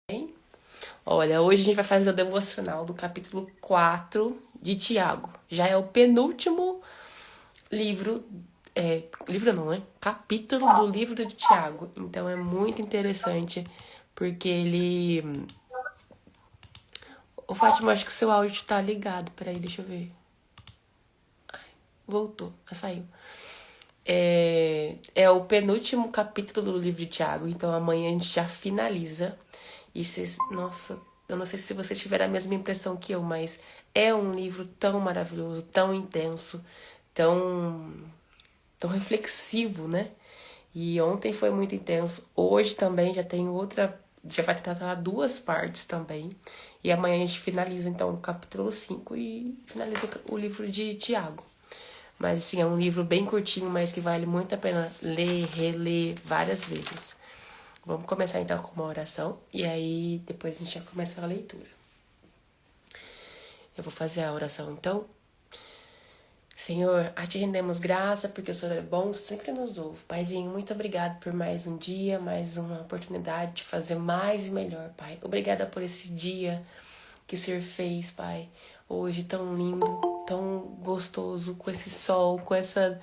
Bem, olha, hoje a gente vai fazer o devocional do capítulo 4 de Tiago. Já é o penúltimo livro, livro não, né? Capítulo do livro de Tiago. Então é muito interessante, porque ele... Ô Fátima, acho que o seu áudio tá ligado. Peraí, deixa eu ver. Voltou, saiu. É o penúltimo capítulo do livro de Tiago, então amanhã a gente já finaliza. E vocês, nossa, eu não sei se vocês tiveram a mesma impressão que eu, mas é um livro tão maravilhoso, tão intenso, tão, tão reflexivo, né? E ontem foi muito intenso, hoje também já tem outra, já vai tratar duas partes também. E amanhã a gente finaliza então o capítulo 5 e finaliza o livro de Tiago. Mas assim, é um livro bem curtinho, mas que vale muito a pena ler, reler várias vezes. Vamos começar então com uma oração e aí depois a gente já começa a leitura. Eu vou fazer a oração então. Senhor, a Ti rendemos graça porque o Senhor é bom, sempre nos ouve. Paizinho, muito obrigado por mais um dia, mais uma oportunidade de fazer mais e melhor, Pai. Obrigada por esse dia que o Senhor fez, Pai. Hoje tão lindo, tão gostoso, com esse sol, com essa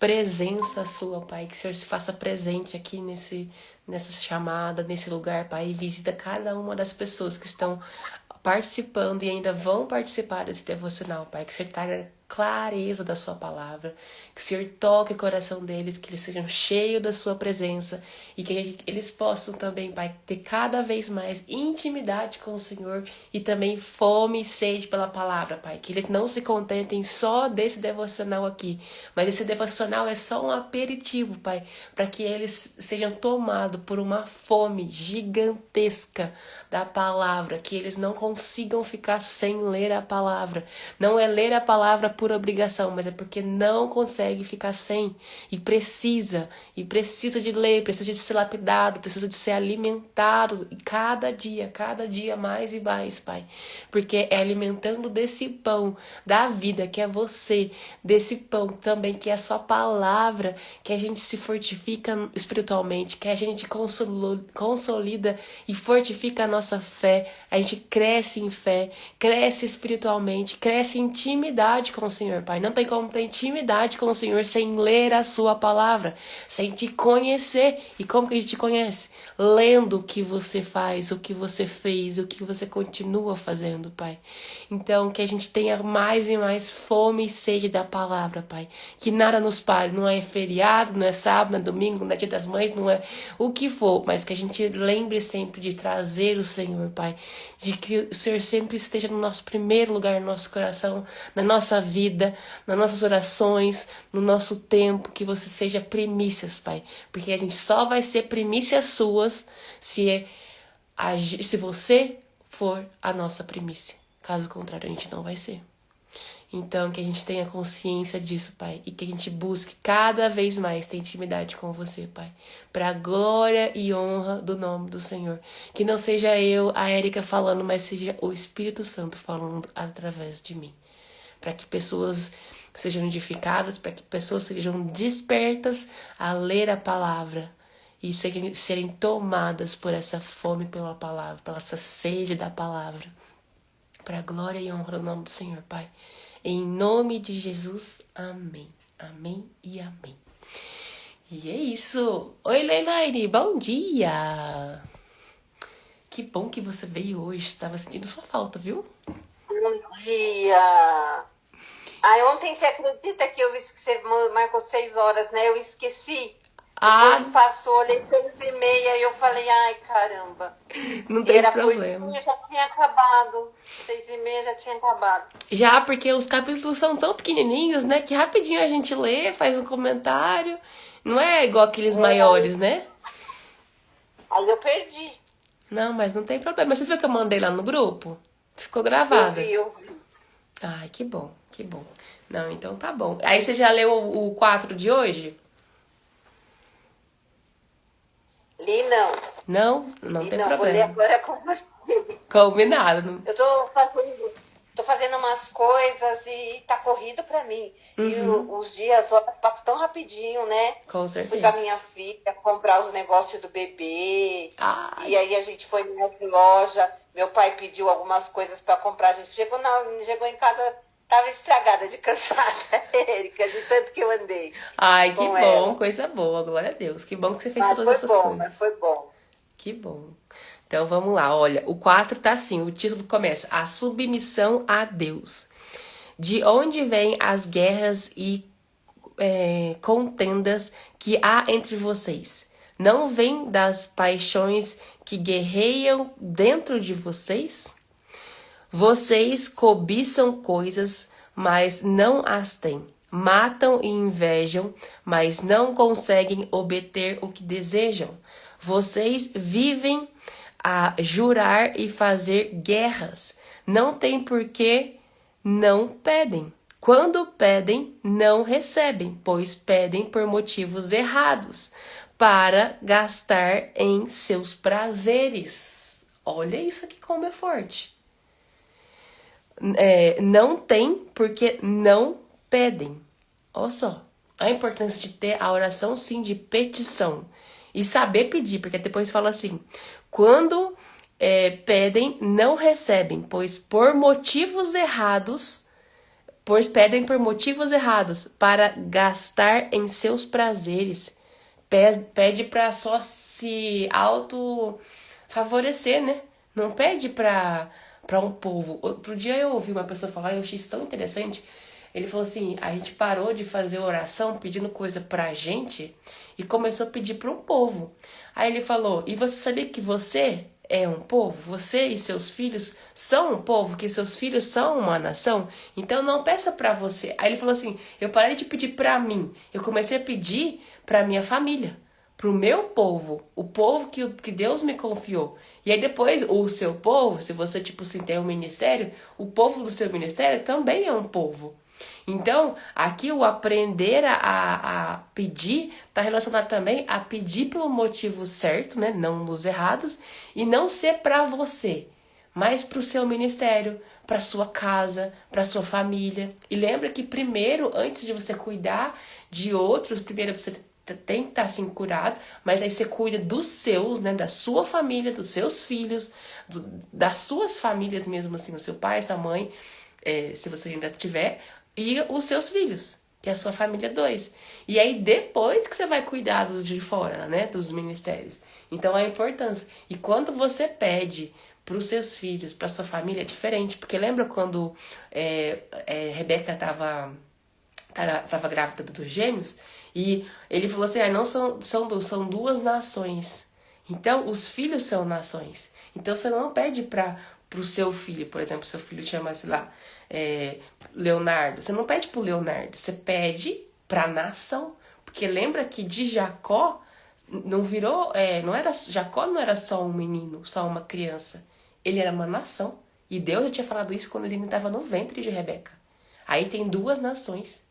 presença sua, Pai. Que o Senhor se faça presente aqui nessa chamada, nesse lugar, Pai. E visita cada uma das pessoas que estão participando e ainda vão participar desse devocional, Pai. Que o Senhor traga clareza da sua palavra, que o Senhor toque o coração deles, que eles sejam cheios da sua presença e que eles possam também, Pai, ter cada vez mais intimidade com o Senhor e também fome e sede pela palavra, Pai. Que eles não se contentem só desse devocional aqui, mas esse devocional é só um aperitivo, Pai, para que eles sejam tomados por uma fome gigantesca da palavra, que eles não consigam ficar sem ler a palavra. Não é ler a palavra por obrigação, mas é porque não consegue ficar sem e precisa de ler, precisa de ser lapidado, precisa de ser alimentado cada dia mais e mais, Pai. Porque é alimentando desse pão da vida que é você, desse pão também que é a sua palavra, que a gente se fortifica espiritualmente, que a gente consolida e fortifica a nossa fé, a gente cresce em fé, cresce espiritualmente, cresce em intimidade com o Senhor, Pai. Não tem como ter intimidade com o Senhor sem ler a sua palavra, sem te conhecer. E como que a gente conhece? Lendo o que você faz, o que você fez, o que você continua fazendo, Pai. Então, que a gente tenha mais e mais fome e sede da palavra, Pai. Que nada nos pare, não é feriado, não é sábado, não é domingo, não é dia das mães, não é o que for, mas que a gente lembre sempre de trazer o Senhor, Pai. De que o Senhor sempre esteja no nosso primeiro lugar, no nosso coração, na nossa vida, nas nossas orações, no nosso tempo, que você seja primícias, Pai. Porque a gente só vai ser primícias suas se você for a nossa primícia. Caso contrário, a gente não vai ser. Então, que a gente tenha consciência disso, Pai. E que a gente busque cada vez mais ter intimidade com você, Pai. Para a glória e honra do nome do Senhor. Que não seja eu, a Érica, falando, mas seja o Espírito Santo falando através de mim. Para que pessoas sejam edificadas, para que pessoas sejam despertas a ler a palavra. E serem tomadas por essa fome pela palavra, pela essa sede da palavra. Para a glória e honra do nome do Senhor, Pai. Em nome de Jesus, amém. Amém e amém. E é isso. Oi, Leilaine, bom dia. Que bom que você veio hoje. Estava sentindo sua falta, viu? Bom dia! Ontem você acredita que você marcou 6 horas, né? Eu esqueci. Depois Ah, passou, olhei 6h30 e eu falei, ai caramba. não E tem era problema. curtinho, já tinha acabado. 6h30 já tinha acabado. Já porque os capítulos são tão pequenininhos, né? Que rapidinho a gente lê, faz um comentário. Não é igual aqueles maiores, né? Aí eu perdi. Não, mas não tem problema. Mas você viu que eu mandei lá no grupo? Ficou Eu gravada. vi, eu vi. Ai, que bom, que bom. Não, então tá bom. Aí você já leu o 4 de hoje? Li não. Não? Não Li tem não. Vou ler problema. agora com você. Combinado. Eu tô fazendo umas coisas e tá corrido pra mim. E os dias, as horas passam tão rapidinho, né? Com Fui com a certeza. minha filha comprar os negócios do bebê. Ai, E aí a gente foi na loja. Meu pai pediu algumas coisas pra comprar. A gente chegou em casa, tava estragada de cansada, Érica, de tanto que eu andei ai, que com bom, ela. coisa boa, glória a Deus. Que bom que você fez Mas todas foi essas bom, mas coisas. foi bom. Que bom. Então vamos lá, olha, o 4 tá assim, o título começa: A submissão a Deus. De onde vêm as guerras e contendas que há entre vocês? Não vêm das paixões que guerreiam dentro de vocês? Vocês cobiçam coisas, mas não as têm. Matam e invejam, mas não conseguem obter o que desejam. Vocês vivem a jurar e fazer guerras. Não tem por que não pedem. Quando pedem, não recebem, pois pedem por motivos errados, para gastar em seus prazeres. Olha isso aqui como é forte. Não tem porque não pedem. Olha só, a importância de ter a oração sim de petição e saber pedir, porque depois fala assim: quando pedem, não recebem, pois pedem por motivos errados para gastar em seus prazeres. Pede para só se auto favorecer, né? Não pede para um povo. Outro dia eu ouvi uma pessoa falar e eu achei isso tão interessante. Ele falou assim: a gente parou de fazer oração pedindo coisa pra gente e começou a pedir para um povo. Aí ele falou: e você sabia que você é um povo? Você e seus filhos são um povo, que seus filhos são uma nação? Então não peça pra você. Aí ele falou assim: eu parei de pedir pra mim, eu comecei a pedir pra minha família, pro meu povo, o povo que Deus me confiou. E aí depois, o seu povo, se você, tipo assim, tem um ministério, o povo do seu ministério também é um povo. Então, aqui o aprender a pedir está relacionado também a pedir pelo motivo certo, né? Não nos errados, e não ser para você, mas para o seu ministério, para sua casa, para sua família. E lembra que primeiro, antes de você cuidar de outros, primeiro você tem que estar assim curado, mas aí você cuida dos seus, né, da sua família, dos seus filhos, das suas famílias mesmo assim, o seu pai, sua mãe, se você ainda tiver, e os seus filhos, que é a sua família 2. E aí depois que você vai cuidar dos de fora, né, dos ministérios. Então a importância. E quando você pede para os seus filhos, para sua família, é diferente, porque lembra quando Rebeca tava grávida dos gêmeos, e ele falou assim: não são duas nações. Então, os filhos são nações. Então, você não pede pro seu filho, por exemplo, seu filho chama, sei lá, Leonardo. Você não pede pro Leonardo, você pede pra nação. Porque lembra que de Jacó não virou, Jacó não era só um menino, só uma criança. Ele era uma nação. E Deus já tinha falado isso quando ele ainda estava no ventre de Rebeca. Aí tem duas nações.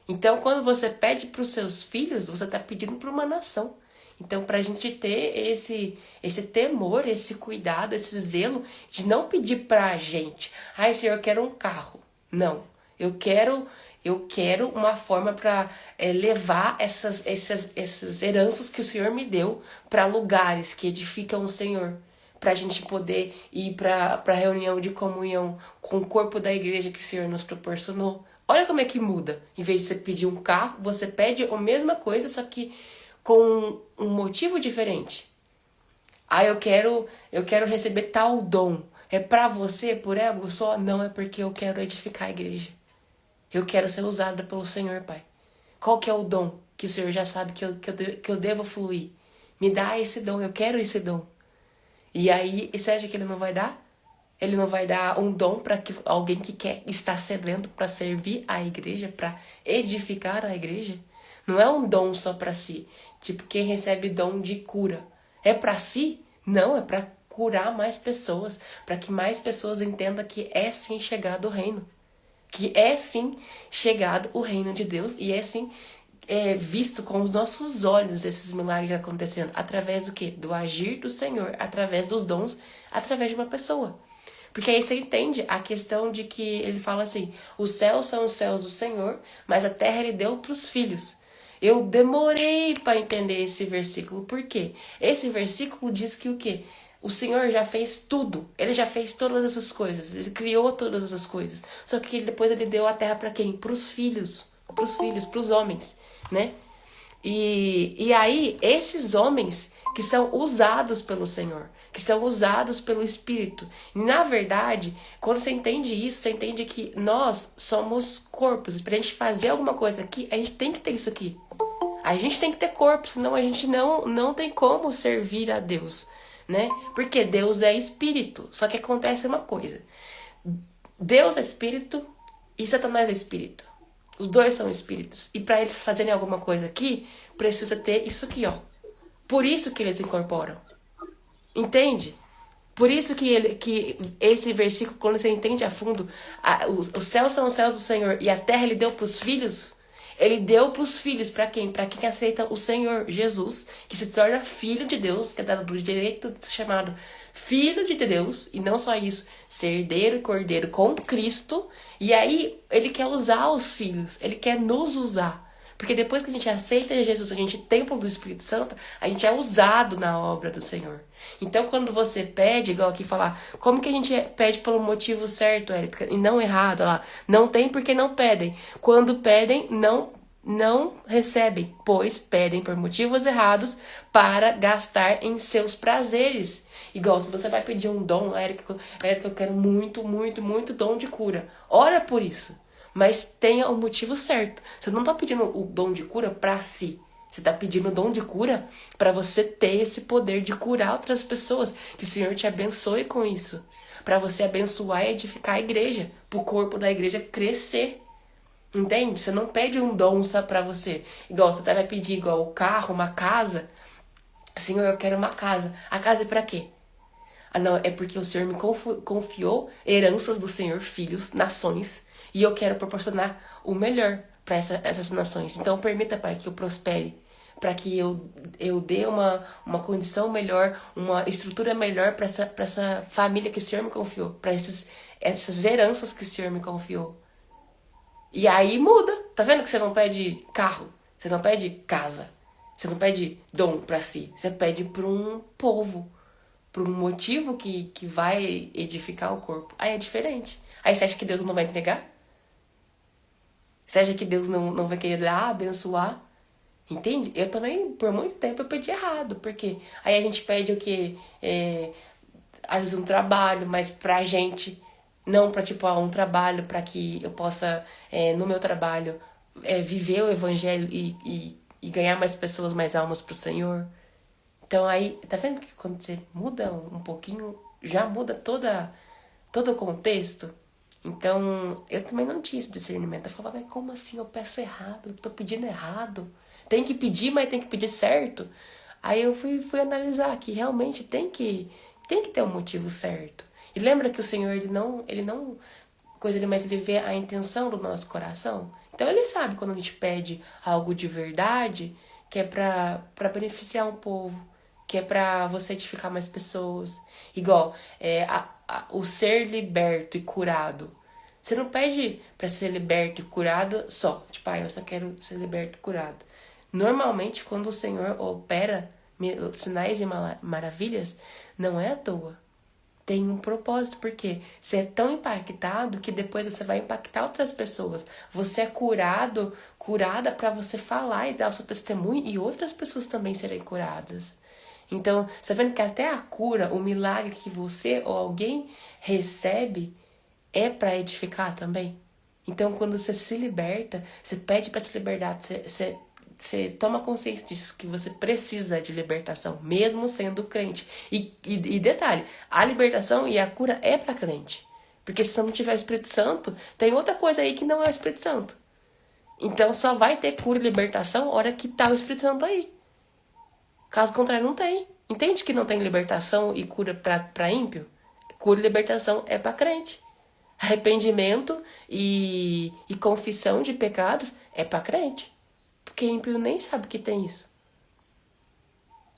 Então, quando você pede para os seus filhos, você está pedindo para uma nação. Então, para a gente ter esse temor, esse cuidado, esse zelo de não pedir para a gente: ai, Senhor, eu quero um carro. Não, eu quero uma forma para levar essas heranças que o Senhor me deu para lugares que edificam o Senhor. Para a gente poder ir para a reunião de comunhão com o corpo da igreja que o Senhor nos proporcionou. Olha como é que muda. Em vez de você pedir um carro, você pede a mesma coisa, só que com um motivo diferente. Ah, eu quero receber tal dom. É pra você, por ego só? Não, é porque eu quero edificar a igreja. Eu quero ser usada pelo Senhor, Pai. Qual que é o dom que o Senhor já sabe que eu devo fluir? Me dá esse dom, eu quero esse dom. E aí, você acha que ele não vai dar? Ele não vai dar um dom para alguém que quer estar sedento para servir a igreja, para edificar a igreja? Não é um dom só para si. Tipo, quem recebe dom de cura é para si? Não, é para curar mais pessoas, para que mais pessoas entendam que é sim chegado o reino. Que é sim chegado o reino de Deus e é sim visto com os nossos olhos esses milagres acontecendo. Através do quê? Do agir do Senhor, através dos dons, através de uma pessoa. Porque aí você entende a questão de que ele fala assim, os céus são os céus do Senhor, mas a terra ele deu para os filhos. Eu demorei para entender esse versículo. Por quê? Esse versículo diz que o quê? O Senhor já fez tudo. Ele já fez todas essas coisas. Ele criou todas essas coisas. Só que depois ele deu a terra para quem? Para os filhos. Para os filhos, para os homens, né? E aí, esses homens que são usados pelo Senhor, que são usados pelo Espírito. E, na verdade, quando você entende isso, você entende que nós somos corpos. Pra gente fazer alguma coisa aqui, a gente tem que ter isso aqui. A gente tem que ter corpo, senão a gente não tem como servir a Deus, né? Porque Deus é Espírito. Só que acontece uma coisa. Deus é Espírito e Satanás é Espírito. Os dois são espíritos. E para eles fazerem alguma coisa aqui, precisa ter isso aqui, ó. Por isso que eles incorporam. Entende? Por isso que esse versículo, quando você entende a fundo, os céus são os céus do Senhor e a terra ele deu para os filhos. Ele deu para os filhos, para quem? Para quem aceita o Senhor Jesus, que se torna filho de Deus, que é dado do direito de ser chamado filho de Deus, e não só isso, ser herdeiro e cordeiro com Cristo. E aí ele quer usar os filhos, ele quer nos usar. Porque depois que a gente aceita Jesus, a gente tem o templo do Espírito Santo, a gente é usado na obra do Senhor. Então, quando você pede, igual aqui falar, como que a gente pede pelo motivo certo, Érica, e não errado, lá, não tem porque não pedem. Quando pedem, não recebem, pois pedem por motivos errados para gastar em seus prazeres. Igual, se você vai pedir um dom, Érica, eu quero muito, muito, muito dom de cura. Ora por isso. Mas tenha o motivo certo. Você não está pedindo o dom de cura para si. Você está pedindo o dom de cura para você ter esse poder de curar outras pessoas. Que o Senhor te abençoe com isso. Para você abençoar e edificar a igreja. Para o corpo da igreja crescer. Entende? Você não pede um dom só para você. Igual, você vai pedir igual o carro, uma casa. Senhor, eu quero uma casa. A casa é para quê? Ah, não, é porque o Senhor me confiou heranças do Senhor, filhos, nações. E eu quero proporcionar o melhor para essas nações. Então, permita, Pai, que eu prospere. Para que eu dê uma condição melhor, uma estrutura melhor para essa família que o Senhor me confiou. Para essas heranças que o Senhor me confiou. E aí muda. Tá vendo que você não pede carro? Você não pede casa. Você não pede dom para si. Você pede para um povo. Para um motivo que vai edificar o corpo. Aí é diferente. Aí você acha que Deus não vai entregar? Você acha que Deus não vai querer dar, abençoar? Entende? Eu também, por muito tempo, eu pedi errado. Porque aí a gente pede o quê? Às vezes um trabalho, mas pra gente. Não pra, tipo, um trabalho pra que eu possa, no meu trabalho, viver o evangelho e ganhar mais pessoas, mais almas pro Senhor. Então aí, tá vendo que quando você muda um pouquinho, já muda todo o contexto? Então, eu também não tinha esse discernimento. Eu falava, mas como assim eu peço errado? Eu tô pedindo errado. Tem que pedir, mas tem que pedir certo. Aí eu fui analisar que realmente tem que ter um motivo certo. E lembra que o Senhor, ele não coisa ele, mas ele vê a intenção do nosso coração. Então ele sabe quando a gente pede algo de verdade, que é pra beneficiar um povo, que é pra você edificar mais pessoas. Igual, o ser liberto e curado. Você não pede pra ser liberto e curado só. Tipo, eu só quero ser liberto e curado. Normalmente, quando o Senhor opera sinais e maravilhas, não é à toa. Tem um propósito, porque você é tão impactado que depois você vai impactar outras pessoas. Você é curada para você falar e dar o seu testemunho e outras pessoas também serem curadas. Então, você tá vendo que até a cura, o milagre que você ou alguém recebe é para edificar também? Então, quando você se liberta, você pede para se libertar, você toma consciência disso, que você precisa de libertação, mesmo sendo crente. E detalhe, a libertação e a cura é para crente. Porque se você não tiver o Espírito Santo, tem outra coisa aí que não é o Espírito Santo. Então só vai ter cura e libertação na hora que tá o Espírito Santo aí. Caso contrário, não tem. Entende que não tem libertação e cura para ímpio? Cura e libertação é para crente. Arrependimento e confissão de pecados é para crente. Porque ímpio nem sabe que tem isso.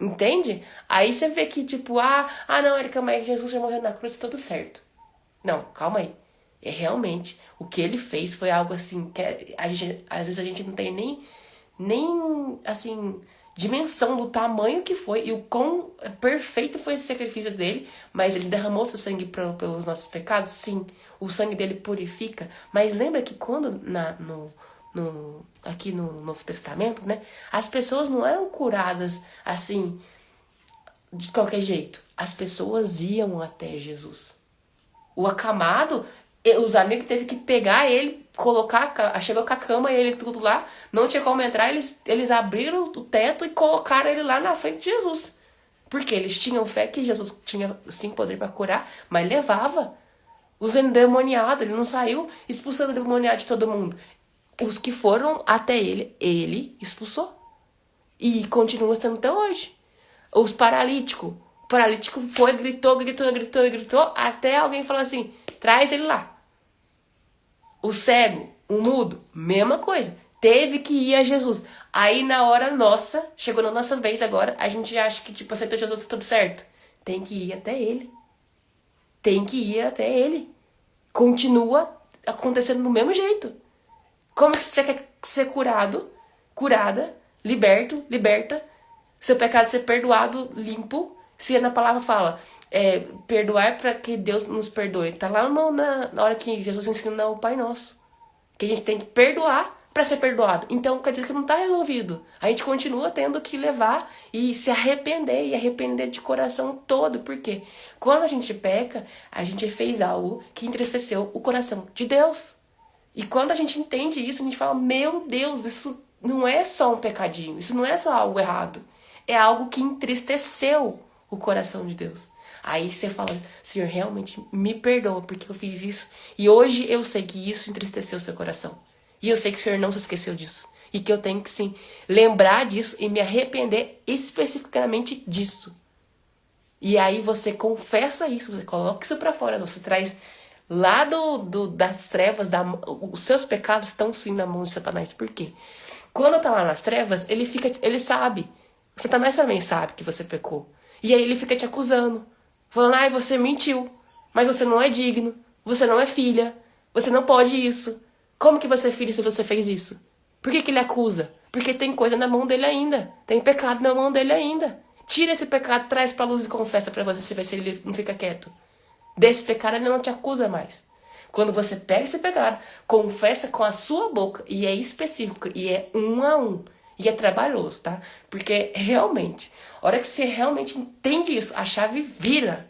Entende? Aí você vê que, tipo, não, Érica, mas Jesus já morreu na cruz, tá tudo certo. Não, calma aí. É realmente, o que ele fez foi algo assim, que às vezes a gente não tem nem assim, dimensão do tamanho que foi e o quão perfeito foi esse sacrifício dele, mas ele derramou seu sangue pelos nossos pecados, sim, o sangue dele purifica, mas lembra que quando aqui no Novo Testamento, né, as pessoas não eram curadas assim, de qualquer jeito, as pessoas iam até Jesus. O acamado, os amigos teve que pegar ele, colocar, chegou com a cama e ele tudo lá, não tinha como entrar, eles abriram o teto e colocaram ele lá na frente de Jesus. Porque eles tinham fé que Jesus tinha sim poder para curar, mas levava os endemoniados, ele não saiu expulsando o endemoniado de todo mundo. Os que foram até ele expulsou. E continua sendo até hoje. Os paralíticos. O paralítico foi, gritou, até alguém falar assim, traz ele lá. O cego, o mudo, mesma coisa. Teve que ir a Jesus. Aí na hora nossa, chegou na nossa vez agora, a gente acha que tipo, aceitou Jesus, tá tudo certo. Tem que ir até ele. Tem que ir até ele. Continua acontecendo do mesmo jeito. Como que você quer ser curado, curada, liberta, seu pecado ser perdoado, limpo, se na palavra fala, perdoar para que Deus nos perdoe. Tá lá na hora que Jesus ensina o Pai Nosso. Que a gente tem que perdoar para ser perdoado. Então, quer dizer que não tá resolvido. A gente continua tendo que levar e se arrepender, e arrepender de coração todo. Por quê? Quando a gente peca, a gente fez algo que entristeceu o coração de Deus. E quando a gente entende isso, a gente fala, meu Deus, isso não é só um pecadinho, isso não é só algo errado. É algo que entristeceu o coração de Deus. Aí você fala, Senhor, realmente me perdoa porque eu fiz isso. E hoje eu sei que isso entristeceu o seu coração. E eu sei que o Senhor não se esqueceu disso. E que eu tenho que sim lembrar disso e me arrepender especificamente disso. E aí você confessa isso, você coloca isso pra fora, você traz lá das trevas, os seus pecados estão sim na mão de Satanás. Por quê? Quando tá lá nas trevas, ele sabe. Satanás também sabe que você pecou. E aí ele fica te acusando. Falando, ai, você mentiu. Mas você não é digno. Você não é filha. Você não pode isso. Como que você é filho se você fez isso? Por que ele acusa? Porque tem coisa na mão dele ainda. Tem pecado na mão dele ainda. Tira esse pecado, traz pra luz e confessa pra você ver se ele não fica quieto. Desse pecado ele não te acusa mais. Quando você pega esse pecado, confessa com a sua boca, e é específico, e é um a um, e é trabalhoso, tá? Porque realmente, a hora que você realmente entende isso, a chave vira.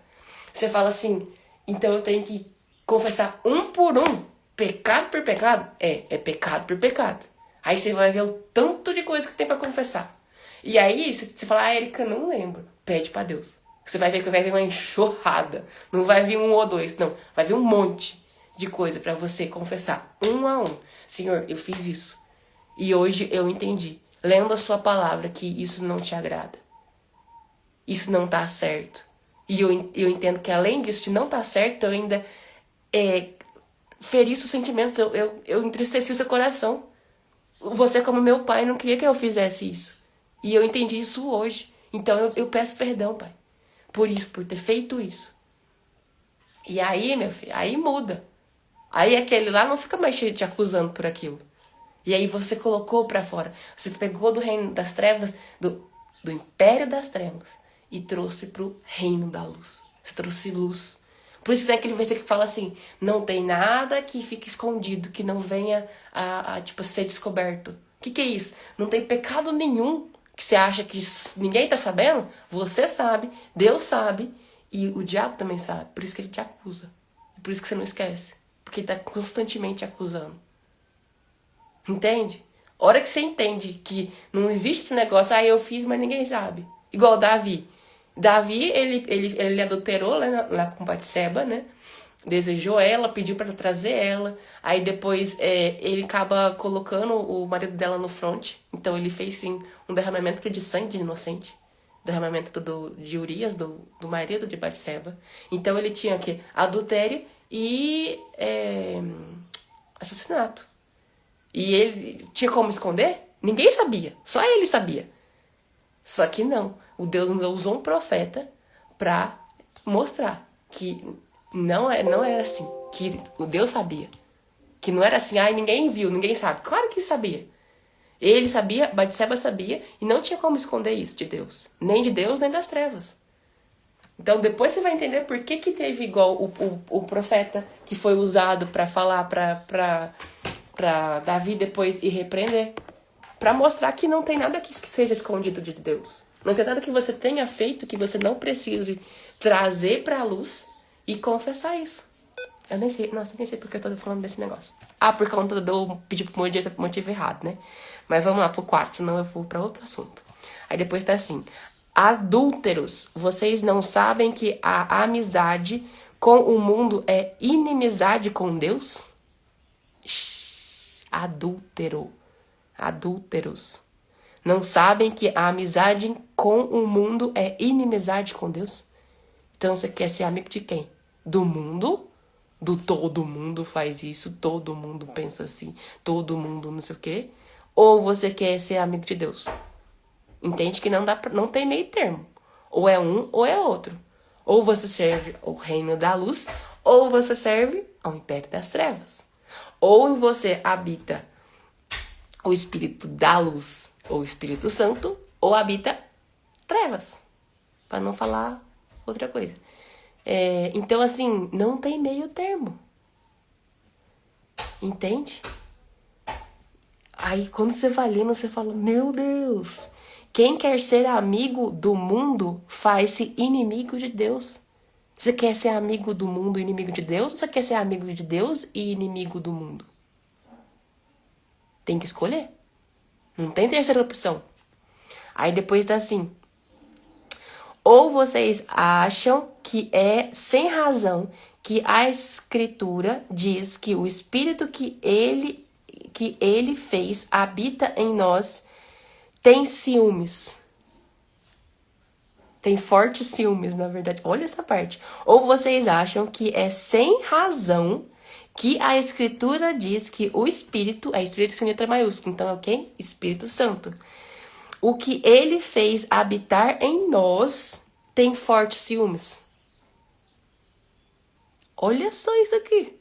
Você fala assim, então eu tenho que confessar um por um, pecado por pecado? É pecado por pecado. Aí você vai ver o tanto de coisa que tem pra confessar. E aí você fala, Erika, não lembro. Pede pra Deus. Você vai ver que vai vir uma enxurrada. Não vai vir um ou dois, não. Vai vir um monte de coisa pra você confessar. Um a um. Senhor, eu fiz isso. E hoje eu entendi, lendo a sua palavra, que isso não te agrada. Isso não tá certo. E eu entendo que além disso de não tá certo, eu ainda feri seus sentimentos. Eu entristeci o seu coração. Você, como meu pai, não queria que eu fizesse isso. E eu entendi isso hoje. Então eu peço perdão, Pai. Por isso, por ter feito isso. E aí, meu filho, aí muda. Aí aquele lá não fica mais te acusando por aquilo. E aí você colocou pra fora. Você pegou do reino das trevas, do império das trevas, e trouxe pro reino da luz. Você trouxe luz. Por isso que tem aquele versículo que fala assim, não tem nada que fique escondido, que não venha tipo, ser descoberto. O que é isso? Não tem pecado nenhum que você acha que ninguém tá sabendo. Você sabe, Deus sabe, e o diabo também sabe. Por isso que ele te acusa. Por isso que você não esquece. Porque ele tá constantemente acusando. Entende? A hora que você entende que não existe esse negócio, eu fiz, mas ninguém sabe. Igual Davi. Davi, ele adulterou lá com Batseba, né? Desejou ela, pediu para trazer ela. Aí depois ele acaba colocando o marido dela no fronte. Então ele fez sim um derramamento de sangue de inocente. Derramamento de Urias, do marido de Batseba. Então ele tinha o quê? Adultério e assassinato. E ele tinha como esconder? Ninguém sabia. Só ele sabia. Só que não. O Deus usou um profeta pra mostrar que Não era assim. Que o Deus sabia. Que não era assim, ai, ninguém viu, ninguém sabe. Claro que sabia. Ele sabia, Batseba sabia, e não tinha como esconder isso de Deus. Nem de Deus, nem das trevas. Então depois você vai entender por que que teve igual o profeta que foi usado pra falar pra Davi depois e repreender. Pra mostrar que não tem nada que seja escondido de Deus. Não tem nada que você tenha feito que você não precise trazer pra luz e confessar isso. Eu nem sei, nossa, nem sei porque eu tô falando desse negócio. Ah, por conta do pedir pro motivo errado, né? Mas vamos lá pro quarto, senão eu vou pra outro assunto. Aí depois tá assim: adúlteros, vocês não sabem que a amizade com o mundo é inimizade com Deus? Adúltero. Adúlteros. Não sabem que a amizade com o mundo é inimizade com Deus? Então você quer ser amigo de quem? Do mundo? Do todo mundo faz isso, todo mundo pensa assim, todo mundo não sei o quê? Ou você quer ser amigo de Deus? Entende que não tem meio termo. Ou é um ou é outro. Ou você serve o reino da luz, ou você serve ao império das trevas. Ou em você habita o espírito da luz, ou o Espírito Santo, ou habita trevas. Para não falar outra coisa. Então, assim, não tem meio termo. Entende? Aí, quando você vai lendo, você fala, meu Deus, quem quer ser amigo do mundo faz-se inimigo de Deus. Você quer ser amigo do mundo e inimigo de Deus? Ou você quer ser amigo de Deus e inimigo do mundo? Tem que escolher. Não tem terceira opção. Aí depois tá assim: ou vocês acham que é sem razão que a Escritura diz que o Espírito que ele fez habita em nós, tem ciúmes. Tem fortes ciúmes, na verdade. Olha essa parte. Ou vocês acham que é sem razão que a Escritura diz que o Espírito, é Espírito com letra maiúscula, então é o quê? Espírito Santo. O que ele fez habitar em nós tem fortes ciúmes. Olha só isso aqui.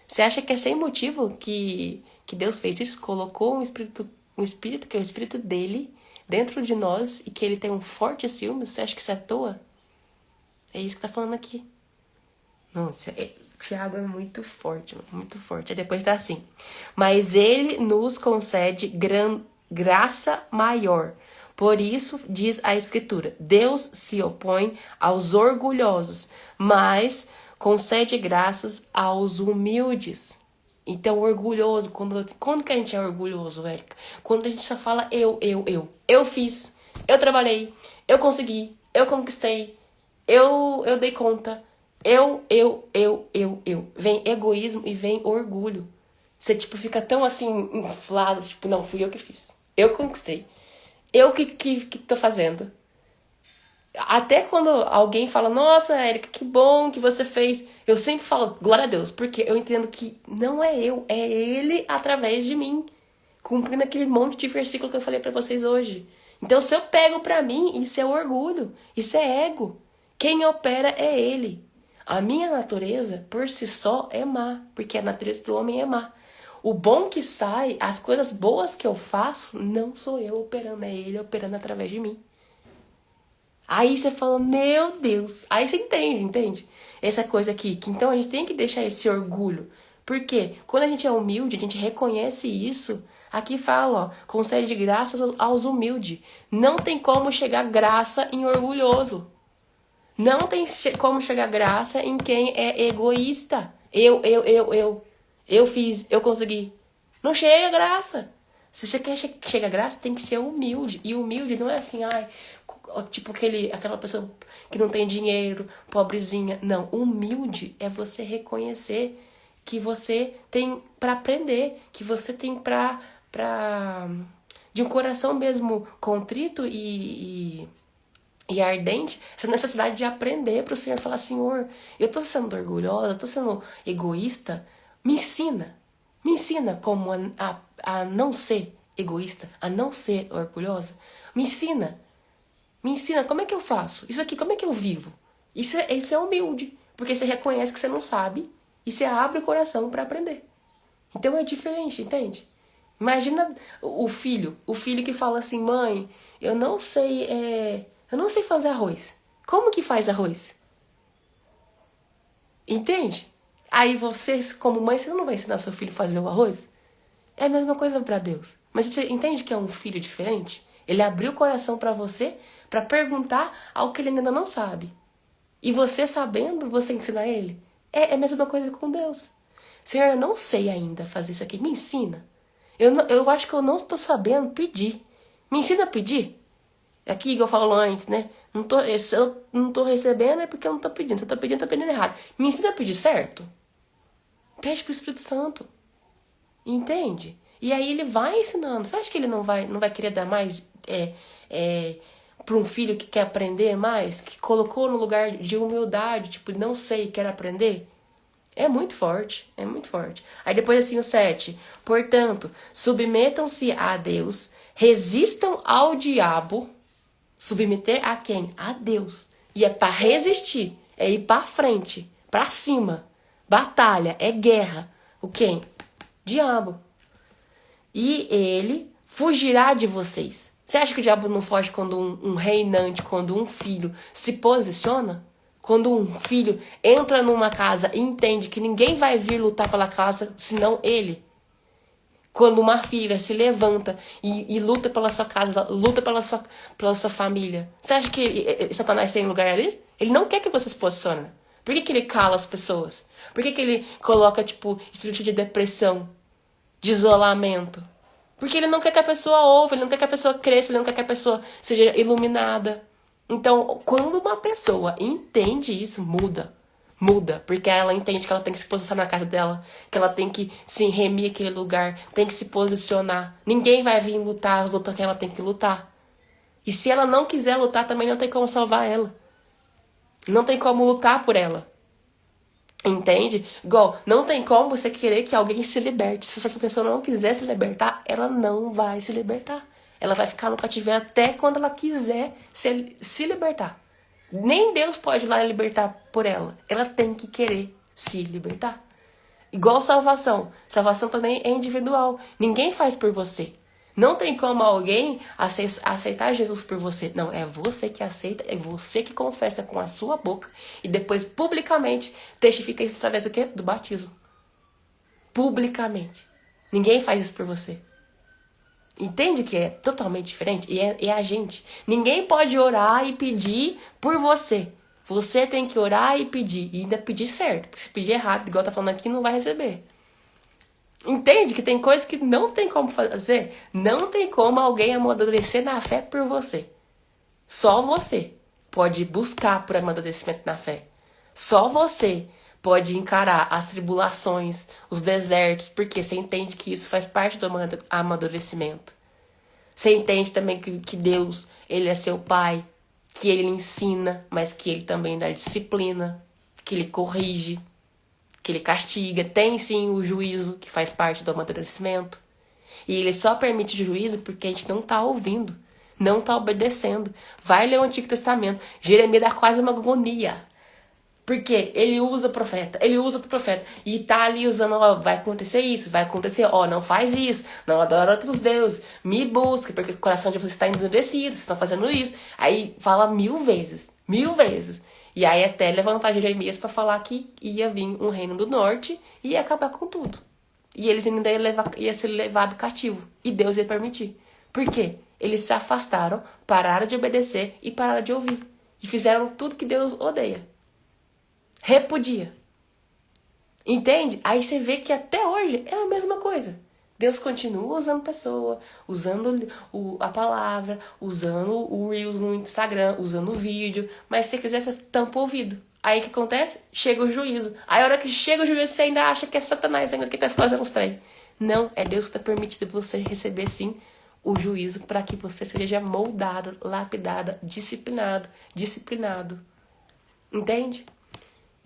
Você acha que é sem motivo que Deus fez isso? Colocou um espírito que é o espírito dele dentro de nós e que ele tem um forte ciúme? Você acha que isso é à toa? É isso que tá falando aqui. Nossa, Tiago é muito forte, muito forte. Aí depois tá assim: mas ele nos concede graça maior. Por isso, diz a Escritura, Deus se opõe aos orgulhosos, mas concede graças aos humildes. Então, orgulhoso, quando que a gente é orgulhoso, Érica? Quando a gente só fala eu. Eu fiz, eu trabalhei, eu consegui, eu conquistei, eu dei conta. Eu. Vem egoísmo e vem orgulho. Você, tipo, fica tão assim, inflado, tipo, não, fui eu que fiz. Eu conquistei. Eu que tô fazendo. Até quando alguém fala, nossa, Érica, que bom que você fez. Eu sempre falo, glória a Deus, porque eu entendo que não é eu, é ele através de mim. Cumprindo aquele monte de versículo que eu falei pra vocês hoje. Então, se eu pego pra mim, isso é orgulho, isso é ego. Quem opera é ele. A minha natureza, por si só, é má, porque a natureza do homem é má. O bom que sai, as coisas boas que eu faço, não sou eu operando, é ele operando através de mim. Aí você fala, meu Deus. Aí você entende? Essa coisa aqui, que então a gente tem que deixar esse orgulho. Porque quando a gente é humilde, a gente reconhece isso. Aqui fala, ó, concede graças aos humildes. Não tem como chegar graça em orgulhoso. Não tem como chegar graça em quem é egoísta. Eu fiz, eu consegui. Não chega graça. Se você quer chegar graça, tem que ser humilde. E humilde não é assim, ai, tipo aquela pessoa que não tem dinheiro, pobrezinha. Não, humilde é você reconhecer que você tem para aprender, que você tem pra de um coração mesmo contrito e ardente, essa necessidade de aprender para o Senhor falar, Senhor, eu tô sendo orgulhosa, eu tô sendo egoísta, me ensina como a não ser egoísta, a não ser orgulhosa, me ensina como é que eu faço, isso aqui, como é que eu vivo, isso é humilde, Porque você reconhece que você não sabe e você abre o coração para aprender. Então é diferente, entende? Imagina o filho que fala assim, mãe, eu não sei fazer arroz. Como que faz arroz? Entende? Aí você, como mãe, você não vai ensinar seu filho a fazer o arroz? É a mesma coisa para Deus. Mas você entende que é um filho diferente? Ele abriu o coração para você para perguntar algo que ele ainda não sabe. E você sabendo, você ensina ele. É a mesma coisa com Deus. Senhor, eu não sei ainda fazer isso aqui. Me ensina. Eu acho que eu não estou sabendo pedir. Me ensina a pedir. Aqui, igual eu falo antes, né? Se eu não tô recebendo é porque eu não tô pedindo. Se eu tô pedindo errado. Me ensina a pedir certo. Pede pro Espírito Santo. Entende? E aí ele vai ensinando. Você acha que ele não vai querer dar mais para um filho que quer aprender mais? Que colocou no lugar de humildade, tipo, não sei, quero aprender? É muito forte, é muito forte. Aí depois assim o 7. Portanto, submetam-se a Deus, resistam ao diabo. Submeter a quem? A Deus. E é para resistir, é ir para frente, para cima. Batalha, é guerra. O quem? Diabo. E ele fugirá de vocês. Você acha que o diabo não foge quando um reinante, quando um filho se posiciona? Quando um filho entra numa casa e entende que ninguém vai vir lutar pela casa senão ele? Quando uma filha se levanta e luta pela sua casa, luta pela sua família. Você acha que Satanás tem lugar ali? Ele não quer que você se posicione. Por que ele cala as pessoas? Por que ele coloca, tipo, espírito de depressão, de isolamento? Porque ele não quer que a pessoa ouça, ele não quer que a pessoa cresça, ele não quer que a pessoa seja iluminada. Então, quando uma pessoa entende isso, muda. Muda, porque ela entende que ela tem que se posicionar na casa dela, que ela tem que se remir aquele lugar, tem que se posicionar. Ninguém vai vir lutar as lutas que ela tem que lutar. E se ela não quiser lutar, também não tem como salvar ela. Não tem como lutar por ela. Entende? Igual, não tem como você querer que alguém se liberte. Se essa pessoa não quiser se libertar, ela não vai se libertar. Ela vai ficar no cativeiro até quando ela quiser se libertar. Nem Deus pode ir lá e libertar por ela. Ela tem que querer se libertar. Igual salvação. Salvação também é individual. Ninguém faz por você. Não tem como alguém aceitar Jesus por você. Não, é você que aceita, é você que confessa com a sua boca e depois publicamente testifica isso através do quê? Do batismo. Publicamente. Ninguém faz isso por você. Entende que é totalmente diferente? E é a gente. Ninguém pode orar e pedir por você. Você tem que orar e pedir. E ainda pedir certo. Porque se pedir errado, igual tá falando aqui, não vai receber. Entende que tem coisas que não tem como fazer? Não tem como alguém amadurecer na fé por você. Só você pode buscar por amadurecimento na fé. Só você pode encarar as tribulações, os desertos, porque você entende que isso faz parte do amadurecimento. Você entende também que Deus, ele é seu pai, que ele ensina, mas que ele também dá disciplina, que ele corrige, que ele castiga. Tem sim o juízo, que faz parte do amadurecimento. E ele só permite o juízo porque a gente não tá ouvindo, não tá obedecendo. Vai ler o Antigo Testamento. Jeremias dá quase uma agonia. Porque ele usa profeta, ele usa outro profeta. E tá ali usando, ó, vai acontecer isso, vai acontecer, ó, não faz isso, não adora outros deuses, me busque, porque o coração de vocês está endurecido, vocês estão fazendo isso. Aí fala 1000 vezes, 1000 vezes. E aí até levantar Jeremias para falar que ia vir um reino do norte e ia acabar com tudo. E eles ainda ia ser levado cativo. E Deus ia permitir. Por quê? Eles se afastaram, pararam de obedecer e pararam de ouvir. E fizeram tudo que Deus odeia. Repudia. Entende? Aí você vê que até hoje é a mesma coisa. Deus continua usando pessoa, usando a palavra, usando o Reels no Instagram, usando o vídeo. Mas se você quiser, você tampa o ouvido. Aí o que acontece? Chega o juízo. Aí a hora que chega o juízo, você ainda acha que é Satanás ainda que tá fazendo os trem. Não, é Deus que tá permitindo você receber sim o juízo para que você seja moldado, lapidado, disciplinado. Entende?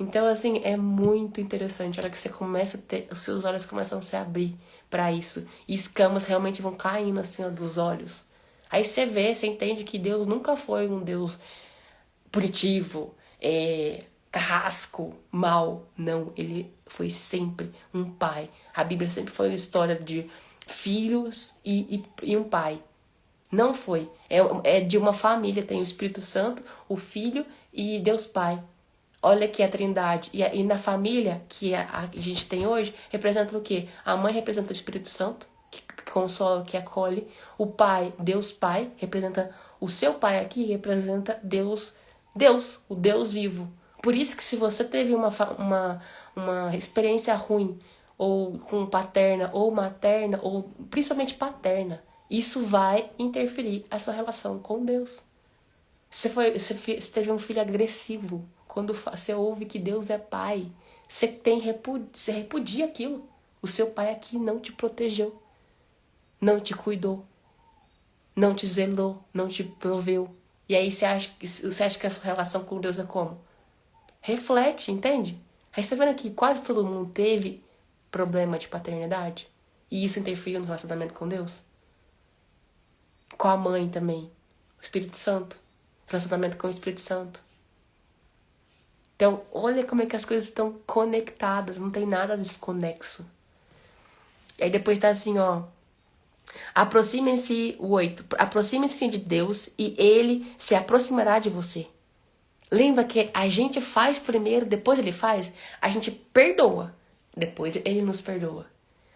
Então, assim, é muito interessante. A hora que você começa a ter, os seus olhos começam a se abrir para isso. E escamas realmente vão caindo, assim, ó, dos olhos. Aí você vê, você entende que Deus nunca foi um Deus punitivo, carrasco, mal. Não, ele foi sempre um pai. A Bíblia sempre foi uma história de filhos e um pai. Não foi. É de uma família. Tem o Espírito Santo, o Filho e Deus Pai. Olha aqui a trindade. E na família que a gente tem hoje, representa o quê? A mãe representa o Espírito Santo, que consola, que acolhe. O pai, Deus Pai, representa o seu pai aqui, representa Deus, o Deus vivo. Por isso que se você teve uma experiência ruim, ou com paterna, ou materna, ou principalmente paterna, isso vai interferir a sua relação com Deus. Você teve um filho agressivo, quando você ouve que Deus é pai, você repudia aquilo. O seu pai aqui não te protegeu, não te cuidou, não te zelou, não te proveu. E aí você acha que a sua relação com Deus é como? Reflete, entende? Aí você tá vendo que quase todo mundo teve problema de paternidade? E isso interferiu no relacionamento com Deus? Com a mãe também. O Espírito Santo. Relacionamento com o Espírito Santo. Então, olha como é que as coisas estão conectadas. Não tem nada desconexo. E aí depois tá assim, ó. Aproximem-se, o 8. Aproximem-se de Deus e Ele se aproximará de você. Lembra que a gente faz primeiro, depois Ele faz? A gente perdoa, depois Ele nos perdoa.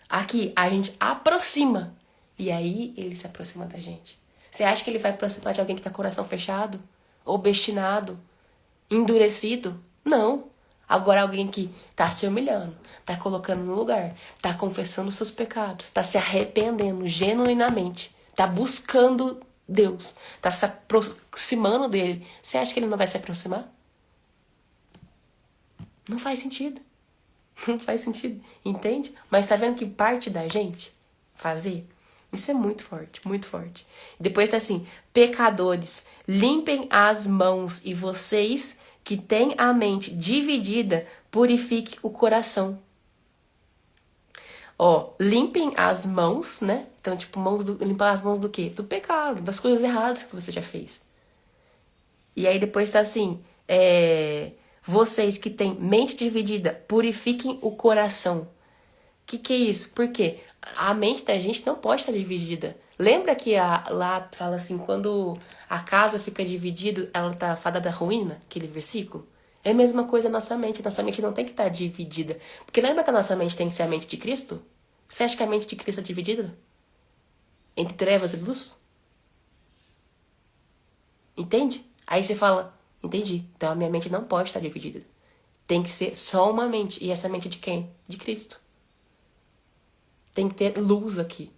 Aqui, a gente aproxima. E aí, Ele se aproxima da gente. Você acha que Ele vai aproximar de alguém que tá com o coração fechado? Obstinado? Endurecido? Não. Agora alguém que tá se humilhando, tá colocando no lugar, tá confessando seus pecados, tá se arrependendo genuinamente, tá buscando Deus, tá se aproximando dele. Você acha que ele não vai se aproximar? Não faz sentido. Não faz sentido. Entende? Mas tá vendo que parte da gente fazer? Isso é muito forte, muito forte. Depois tá assim: pecadores, limpem as mãos, e vocês que têm a mente dividida, purifique o coração. Ó, limpem as mãos, né? Então, tipo, limpar as mãos do quê? Do pecado, das coisas erradas que você já fez. E aí depois tá assim: vocês que têm mente dividida, purifiquem o coração. O que é isso? Porque a mente da gente não pode estar dividida. Lembra que lá fala assim, quando a casa fica dividida, ela tá fadada à ruína, aquele versículo? É a mesma coisa nossa mente. Nossa mente não tem que estar dividida. Porque lembra que a nossa mente tem que ser a mente de Cristo? Você acha que a mente de Cristo é dividida? Entre trevas e luz? Entende? Aí você fala, entendi. Então a minha mente não pode estar dividida. Tem que ser só uma mente. E essa mente é de quem? De Cristo. Tem que ter luz aqui.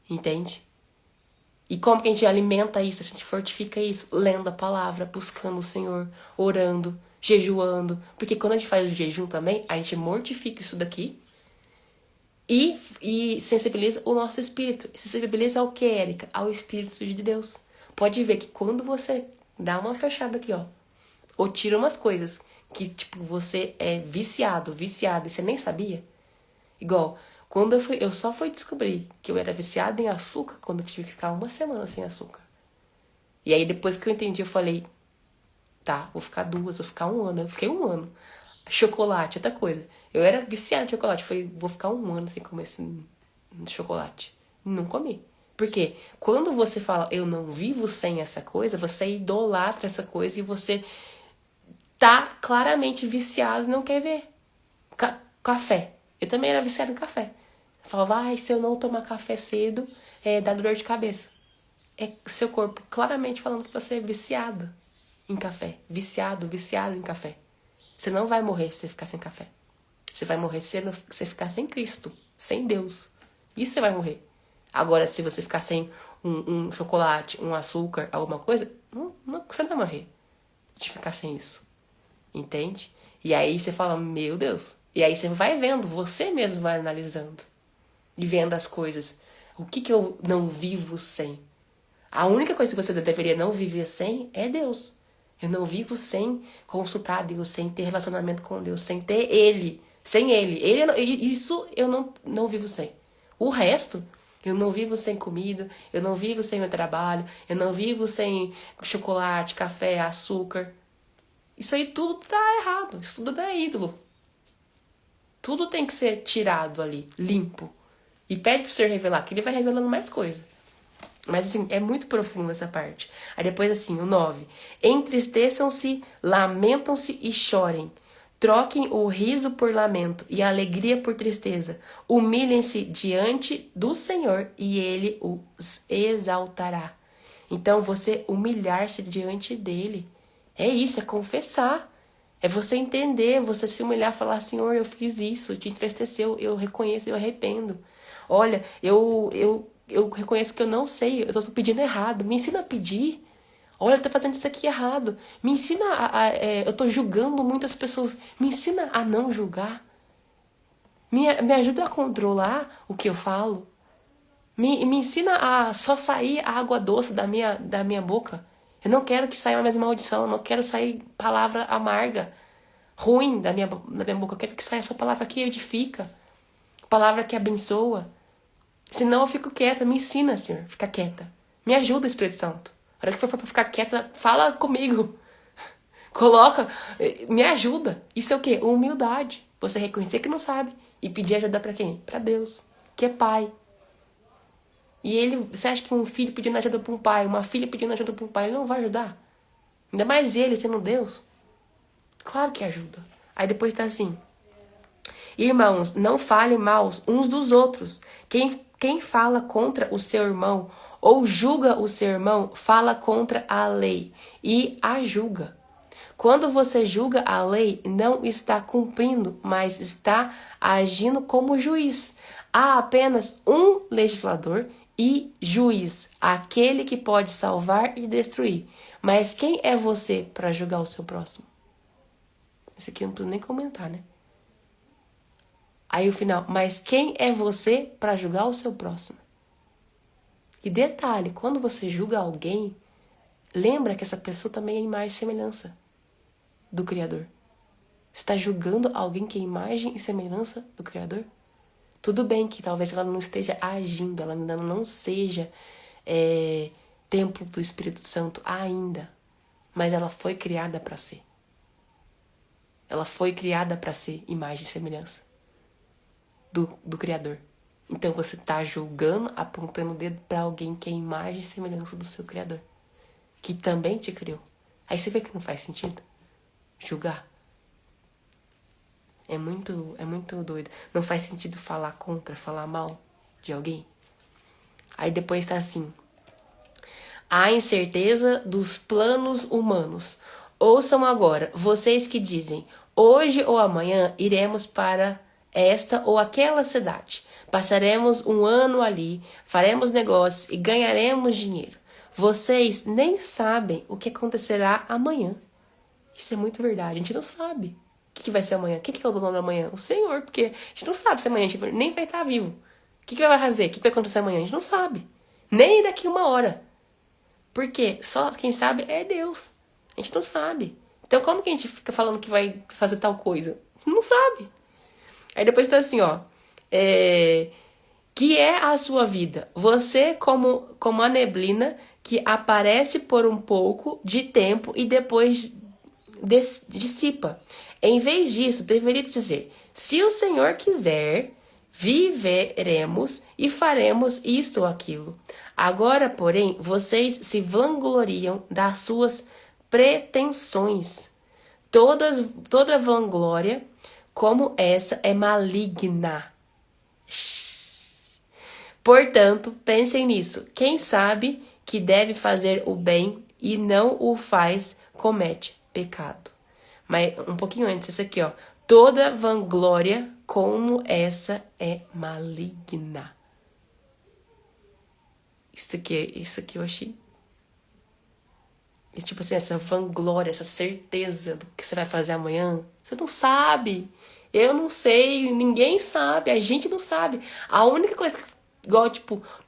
Entende? E como que a gente alimenta isso? A gente fortifica isso? Lendo a palavra, buscando o Senhor, orando, jejuando. Porque quando a gente faz o jejum também, a gente mortifica isso daqui e sensibiliza o nosso espírito. Sensibiliza ao que, Érica? Ao Espírito de Deus. Pode ver que quando você dá uma fechada aqui, ó, ou tira umas coisas que, tipo, você é viciado, e você nem sabia. Igual, quando eu só fui descobrir que eu era viciado em açúcar quando eu tive que ficar uma semana sem açúcar. E aí depois que eu entendi, eu falei, tá, vou ficar 2, vou ficar 1 ano. Eu fiquei 1 ano. Chocolate, outra coisa. Eu era viciado em chocolate. Eu falei, vou ficar 1 ano sem comer esse chocolate. Não comi. Por quê? Quando você fala, eu não vivo sem essa coisa, você idolatra essa coisa e você tá claramente viciado e não quer ver. Café. Eu também era viciado em café. Eu falava, se eu não tomar café cedo, dá dor de cabeça. É seu corpo claramente falando que você é viciado em café. Viciado em café. Você não vai morrer se você ficar sem café. Você vai morrer se você ficar sem Cristo, sem Deus. Isso você vai morrer. Agora, se você ficar sem um chocolate, um açúcar, alguma coisa, você não vai morrer de ficar sem isso. Entende? E aí você fala, meu Deus. E aí você vai vendo, você mesmo vai analisando. E vendo as coisas. O que eu não vivo sem? A única coisa que você deveria não viver sem é Deus. Eu não vivo sem consultar Deus, sem ter relacionamento com Deus, sem ter Ele. Sem Ele. Isso eu não vivo sem. O resto, eu não vivo sem comida, eu não vivo sem meu trabalho, eu não vivo sem chocolate, café, açúcar. Isso aí tudo tá errado. Isso tudo é ídolo. Tudo tem que ser tirado ali, limpo. E pede pro Senhor revelar, que ele vai revelando mais coisa. Mas assim, é muito profundo essa parte. Aí depois assim, o 9. Entristeçam-se, lamentam-se e chorem. Troquem o riso por lamento e a alegria por tristeza. Humilhem-se diante do Senhor e ele os exaltará. Então você humilhar-se diante dele. É isso, é confessar. É você entender, você se humilhar, falar, Senhor, eu fiz isso, te entristeceu, eu reconheço, eu arrependo. Olha, eu reconheço que eu não sei, eu tô pedindo errado, me ensina a pedir. Olha, eu tô fazendo isso aqui errado. Me ensina eu tô julgando muitas pessoas, me ensina a não julgar. Me ajuda a controlar o que eu falo. Me ensina a só sair a água doce da minha boca. Eu não quero que saia mais maldição, eu não quero sair palavra amarga, ruim da minha boca. Eu quero que saia só palavra que edifica, palavra que abençoa. Senão eu fico quieta, me ensina, Senhor, fica quieta. Me ajuda, Espírito Santo. A hora que for pra ficar quieta, fala comigo. Coloca, me ajuda. Isso é o quê? Humildade. Você reconhecer que não sabe e pedir ajuda pra quem? Pra Deus, que é Pai. E você acha que um filho pedindo ajuda pra um pai, uma filha pedindo ajuda pra um pai, ele não vai ajudar? Ainda mais ele sendo Deus. Claro que ajuda. Aí depois tá assim: irmãos, não falem mal uns dos outros. Quem fala contra o seu irmão ou julga o seu irmão, fala contra a lei e a julga. Quando você julga a lei, não está cumprindo, mas está agindo como juiz. Há apenas um legislador e juiz, aquele que pode salvar e destruir. Mas quem é você para julgar o seu próximo? Isso aqui eu não preciso nem comentar, né? Aí o final, mas quem é você para julgar o seu próximo? E detalhe, quando você julga alguém, lembra que essa pessoa também é imagem e semelhança do Criador. Você está julgando alguém que é imagem e semelhança do Criador? Tudo bem que talvez ela não esteja agindo, ela ainda não seja templo do Espírito Santo ainda, mas ela foi criada para ser. Ela foi criada para ser imagem e semelhança do Criador. Então você está julgando, apontando o dedo para alguém que é imagem e semelhança do seu Criador, que também te criou. Aí você vê que não faz sentido julgar. É muito doido. Não faz sentido falar contra, falar mal de alguém. Aí depois tá assim: há incerteza dos planos humanos. Ouçam agora, vocês que dizem, hoje ou amanhã iremos para esta ou aquela cidade. Passaremos um ano ali, faremos negócios e ganharemos dinheiro. Vocês nem sabem o que acontecerá amanhã. Isso é muito verdade, a gente não sabe. O que vai ser amanhã? Quem que é o dono da manhã? O Senhor, porque a gente não sabe se amanhã a gente nem vai estar vivo. O que vai fazer? O que vai acontecer amanhã? A gente não sabe. Nem daqui uma hora. Porque só quem sabe é Deus. A gente não sabe. Então como que a gente fica falando que vai fazer tal coisa? A gente não sabe. Aí depois tá assim, ó. Que é a sua vida? Você como a neblina que aparece por um pouco de tempo e depois dissipa. Em vez disso, deveria dizer: se o Senhor quiser, viveremos e faremos isto ou aquilo. Agora, porém, vocês se vangloriam das suas pretensões. Toda vanglória como essa é maligna. Portanto, pensem nisso. Quem sabe que deve fazer o bem e não o faz, comete pecado. Mas um pouquinho antes, isso aqui, ó. Toda vanglória como essa é maligna. Isso aqui eu achei. E tipo assim, essa vanglória, essa certeza do que você vai fazer amanhã, você não sabe. Eu não sei, ninguém sabe, a gente não sabe. A única coisa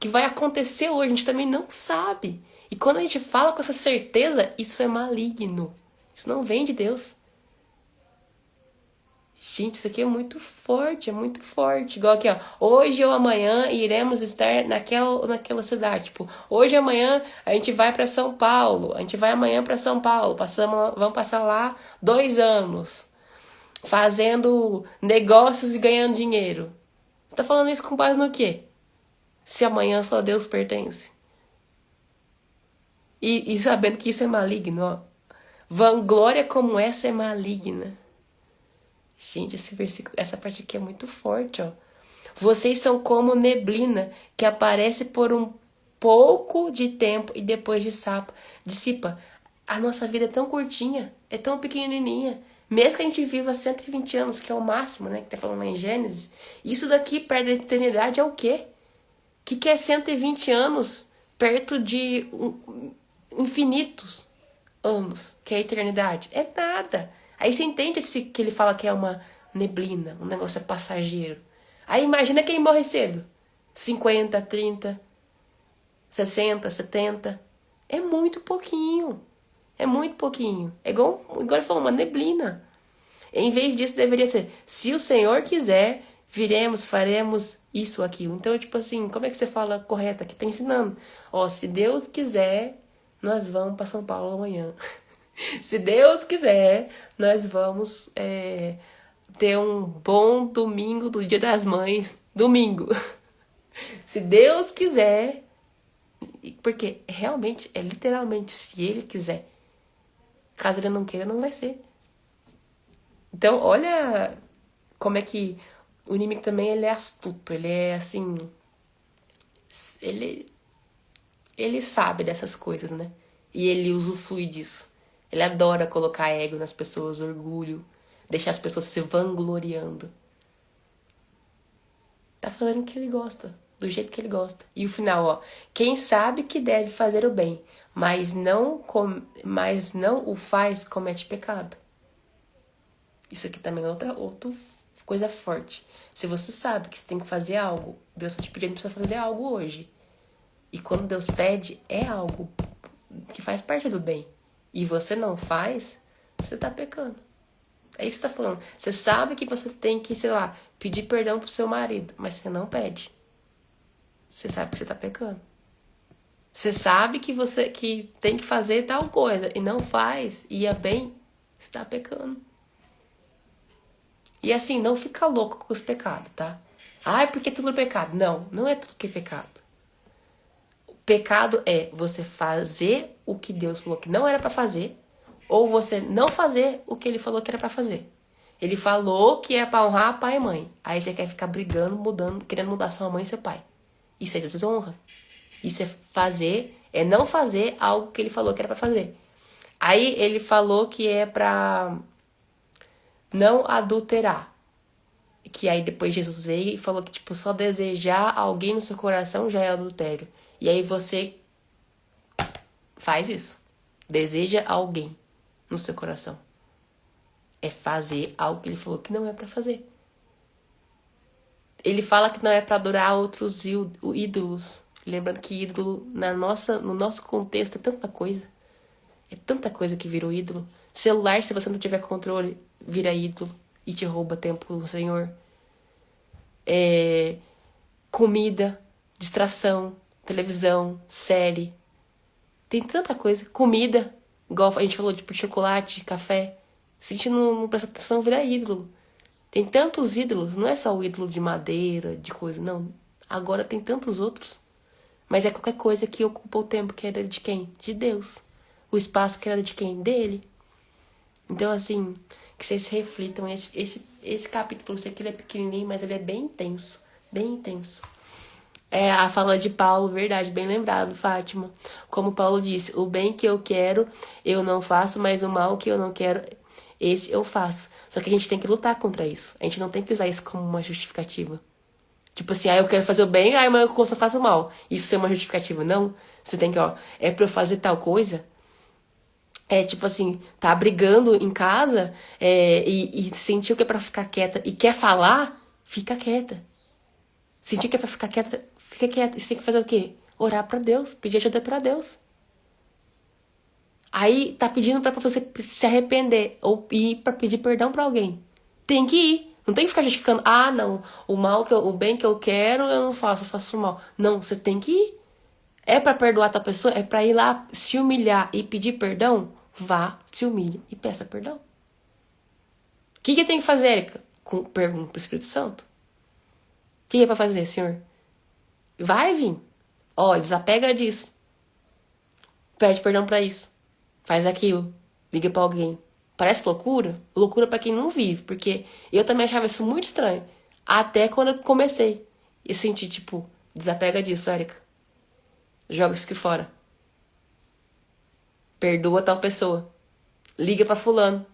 que vai acontecer hoje, a gente também não sabe. E quando a gente fala com essa certeza, isso é maligno. Isso não vem de Deus. Gente, isso aqui é muito forte, é muito forte. Igual aqui, ó. Hoje ou amanhã iremos estar naquela cidade. Tipo, hoje ou amanhã a gente vai pra São Paulo. A gente vai amanhã pra São Paulo. Vamos passar lá 2 anos. Fazendo negócios e ganhando dinheiro. Você tá falando isso com base no quê? Se amanhã só Deus pertence. E sabendo que isso é maligno, ó. Vanglória como essa é maligna. Gente, esse versículo, essa parte aqui é muito forte, ó. Vocês são como neblina que aparece por um pouco de tempo e depois dissipa. A nossa vida é tão curtinha, é tão pequenininha. Mesmo que a gente viva 120 anos, que é o máximo, né? Que tá falando lá em Gênesis. Isso daqui perto da eternidade é o quê? O que é 120 anos perto de infinitos anos, que é a eternidade? É nada. Aí você entende que ele fala que é uma neblina, um negócio passageiro. Aí imagina quem morre cedo. 50, 30, 60, 70. É muito pouquinho. É muito pouquinho. É igual ele falou, uma neblina. Em vez disso, deveria ser: se o Senhor quiser, viremos, faremos isso ou aquilo. Então, tipo assim, como é que você fala correto aqui? Tá ensinando. Ó, se Deus quiser, nós vamos para São Paulo amanhã. Se Deus quiser, nós vamos ter um bom domingo do Dia das Mães. Domingo. Se Deus quiser. Porque realmente, é literalmente, se Ele quiser. Caso Ele não queira, não vai ser. Então, olha como é que o inimigo também ele é astuto. Ele é assim. Ele sabe dessas coisas, né? E ele usufrui disso. Ele adora colocar ego nas pessoas, orgulho, deixar as pessoas se vangloriando. Tá falando que ele gosta, do jeito que ele gosta. E o final, ó. Quem sabe que deve fazer o bem, mas não o faz, comete pecado. Isso aqui também é outra coisa forte. Se você sabe que você tem que fazer algo, Deus tá te pedindo pra você fazer algo hoje. E quando Deus pede, é algo que faz parte do bem. E você não faz, você tá pecando. É isso que você tá falando. Você sabe que você tem que, sei lá, pedir perdão pro seu marido, mas você não pede. Você sabe que você tá pecando. Você sabe que você tem que fazer tal coisa e não faz, e é bem, você tá pecando. E assim, não fica louco com os pecados, tá? Ai, porque é tudo pecado. Não, não é tudo que é pecado. Pecado é você fazer o que Deus falou que não era pra fazer, ou você não fazer o que Ele falou que era pra fazer. Ele falou que é pra honrar pai e mãe. Aí você quer ficar brigando, querendo mudar sua mãe e seu pai. Isso é desonra. Isso é não fazer algo que Ele falou que era pra fazer. Aí Ele falou que é pra não adulterar. Que aí depois Jesus veio e falou que tipo só desejar alguém no seu coração já é adultério. E aí você faz isso. Deseja alguém no seu coração. É fazer algo que ele falou que não é pra fazer. Ele fala que não é pra adorar outros ídolos. Lembrando que ídolo no nosso contexto é tanta coisa. É tanta coisa que virou ídolo. Celular, se você não tiver controle, vira ídolo e te rouba tempo do Senhor. Comida, distração, televisão, série. Tem tanta coisa. Comida, igual a gente falou, tipo chocolate, café. Se a gente não prestar atenção, vira ídolo. Tem tantos ídolos, não é só o ídolo de madeira, de coisa, não. Agora tem tantos outros. Mas é qualquer coisa que ocupa o tempo que era de quem? De Deus. O espaço que era de quem? Dele. Então, assim, que vocês reflitam. Esse capítulo, eu sei que ele é pequenininho, mas ele é bem intenso. Bem intenso. É a fala de Paulo, verdade, bem lembrado, Fátima. Como Paulo disse, o bem que eu quero, eu não faço, mas o mal que eu não quero, esse eu faço. Só que a gente tem que lutar contra isso. A gente não tem que usar isso como uma justificativa. Tipo assim, eu quero fazer o bem, mas eu só faço o mal. Isso é uma justificativa. Não. Você tem que, é pra eu fazer tal coisa. É tipo assim, tá brigando em casa e sentiu que é pra ficar quieta e quer falar, fica quieta. Sentiu que é pra ficar quieta, fica quieta. E você tem que fazer o quê? Orar pra Deus, pedir ajuda pra Deus. Aí tá pedindo pra você se arrepender ou ir pra pedir perdão pra alguém. Tem que ir. Não tem que ficar justificando. Ah, não. O bem que eu quero, eu não faço, eu faço o mal. Não, você tem que ir. É pra perdoar a pessoa? É pra ir lá se humilhar e pedir perdão? Vá, se humilhe e peça perdão. O que tem que fazer, Érica? Pergunta pro Espírito Santo. O que é pra fazer, Senhor? Vai vir. Ó, desapega disso. Pede perdão pra isso. Faz aquilo. Liga pra alguém. Parece loucura? Loucura pra quem não vive. Porque eu também achava isso muito estranho. Até quando eu comecei. E senti, tipo, desapega disso, Érica. Joga isso aqui fora. Perdoa tal pessoa. Liga pra fulano.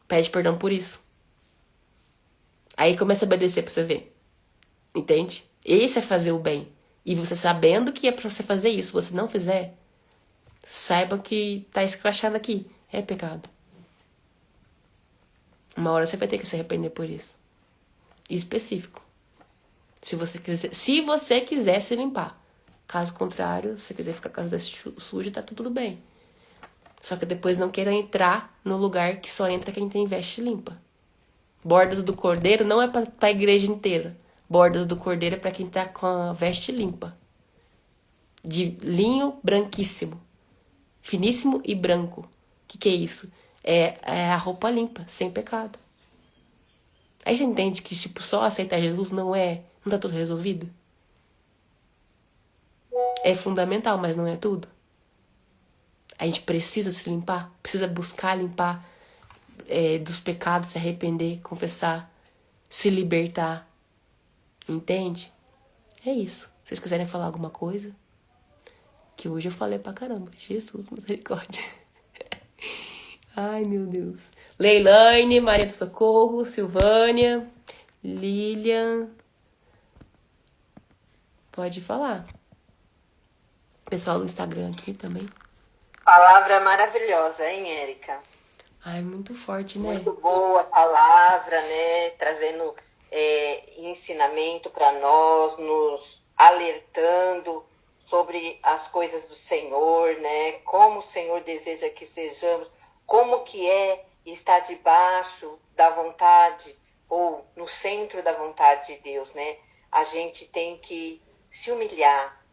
Pede perdão por isso. Aí começa a obedecer pra você ver. Entende? Esse é fazer o bem. E você sabendo que é pra você fazer isso, se você não fizer, saiba que tá escrachado aqui. É pecado. Uma hora você vai ter que se arrepender por isso. Específico. Se você quiser se limpar. Caso contrário, se você quiser ficar com as vestes sujas, tá tudo bem. Só que depois não queira entrar no lugar que só entra quem tem veste limpa. Bordas do cordeiro não é pra igreja inteira. Bordas do cordeiro é pra quem tá com a veste limpa. De linho branquíssimo. Finíssimo e branco. O que é isso? É a roupa limpa, sem pecado. Aí você entende que, tipo, só aceitar Jesus não tá tudo resolvido? É fundamental, mas não é tudo. A gente precisa se limpar, precisa buscar limpar dos pecados, se arrepender, confessar, se libertar. Entende? É isso. Se vocês quiserem falar alguma coisa, que hoje eu falei pra caramba. Jesus, misericórdia. Ai, meu Deus. Leilane, Maria do Socorro, Silvânia, Lilian. Pode falar. Pessoal do Instagram aqui também. Palavra maravilhosa, hein, Érica? Ai, muito forte, né? Muito boa a palavra, né? Trazendo ensinamento para nós, nos alertando sobre as coisas do Senhor, né? Como o Senhor deseja que sejamos, como que é estar debaixo da vontade ou no centro da vontade de Deus, né? A gente tem que se humilhar,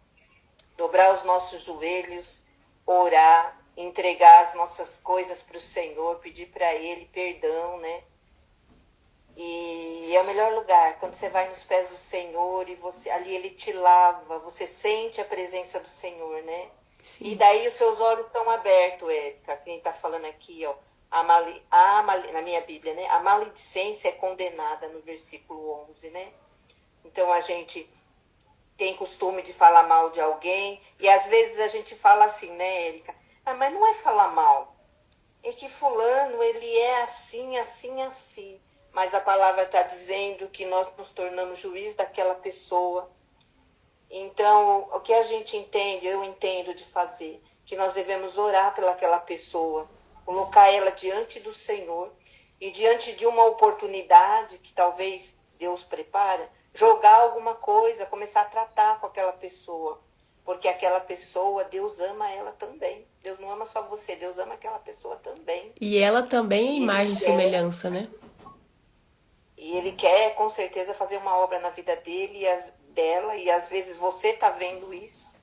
dobrar os nossos joelhos, orar, entregar as nossas coisas para o Senhor, pedir para Ele perdão, né? E é o melhor lugar, quando você vai nos pés do Senhor e ali Ele te lava, você sente a presença do Senhor, né? Sim. E daí os seus olhos estão abertos, Érica. Quem está falando aqui, ó, na minha Bíblia, né? A maledicência é condenada no versículo 11, né? Então a gente tem costume de falar mal de alguém e às vezes a gente fala assim, né, Érica? Ah, mas não é falar mal. É que fulano, ele é assim, assim, assim. Mas a palavra está dizendo que nós nos tornamos juiz daquela pessoa. Então, o que a gente entende, eu entendo de fazer, que nós devemos orar pelaquela pessoa, colocar ela diante do Senhor e diante de uma oportunidade que talvez Deus prepara, jogar alguma coisa, começar a tratar com aquela pessoa. Porque aquela pessoa, Deus ama ela também. Deus não ama só você, Deus ama aquela pessoa também. E ela também é imagem e semelhança, né? E Ele quer, com certeza, fazer uma obra na vida dele dela. E às vezes você está vendo isso.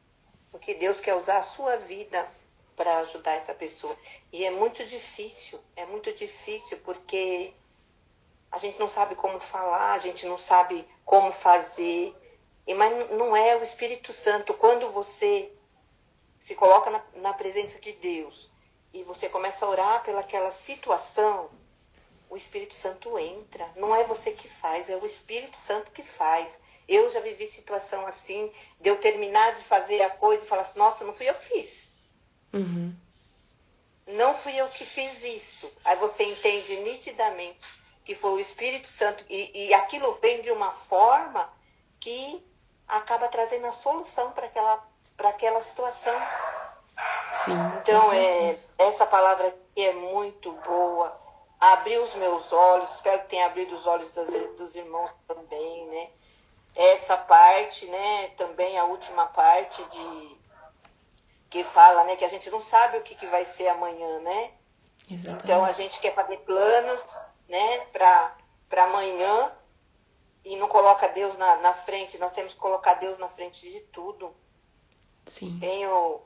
Porque Deus quer usar a sua vida para ajudar essa pessoa. E é muito difícil porque a gente não sabe como falar, a gente não sabe como fazer. Mas não é o Espírito Santo. Quando você se coloca na presença de Deus e você começa a orar pelaquela situação, o Espírito Santo entra. Não é você que faz, é o Espírito Santo que faz. Eu já vivi situação assim, de eu terminar de fazer a coisa e falar assim, nossa, não fui eu que fiz. Uhum. Não fui eu que fiz isso. Aí você entende nitidamente que foi o Espírito Santo e aquilo vem de uma forma que acaba trazendo a solução para aquela situação. Sim. Então, essa palavra aqui é muito boa. Abriu os meus olhos, espero que tenha abrido os olhos dos irmãos também, né? Essa parte, né? Também a última parte que fala, né? Que a gente não sabe o que vai ser amanhã, né? Exatamente. Então, a gente quer fazer planos, né, para amanhã e não coloca Deus na frente. Nós temos que colocar Deus na frente de tudo. Sim. Tem o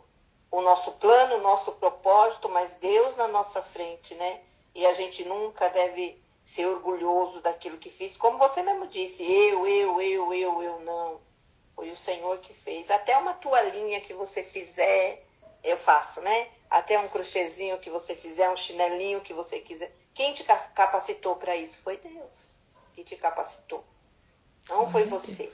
nosso plano, o nosso propósito, mas Deus na nossa frente, né? E a gente nunca deve ser orgulhoso daquilo que fiz. Como você mesmo disse, eu, não. Foi o Senhor que fez. Até uma toalhinha que você fizer, eu faço, né? Até um crochêzinho que você fizer, um chinelinho que você quiser. Quem te capacitou para isso? Foi Deus que te capacitou. Não foi você.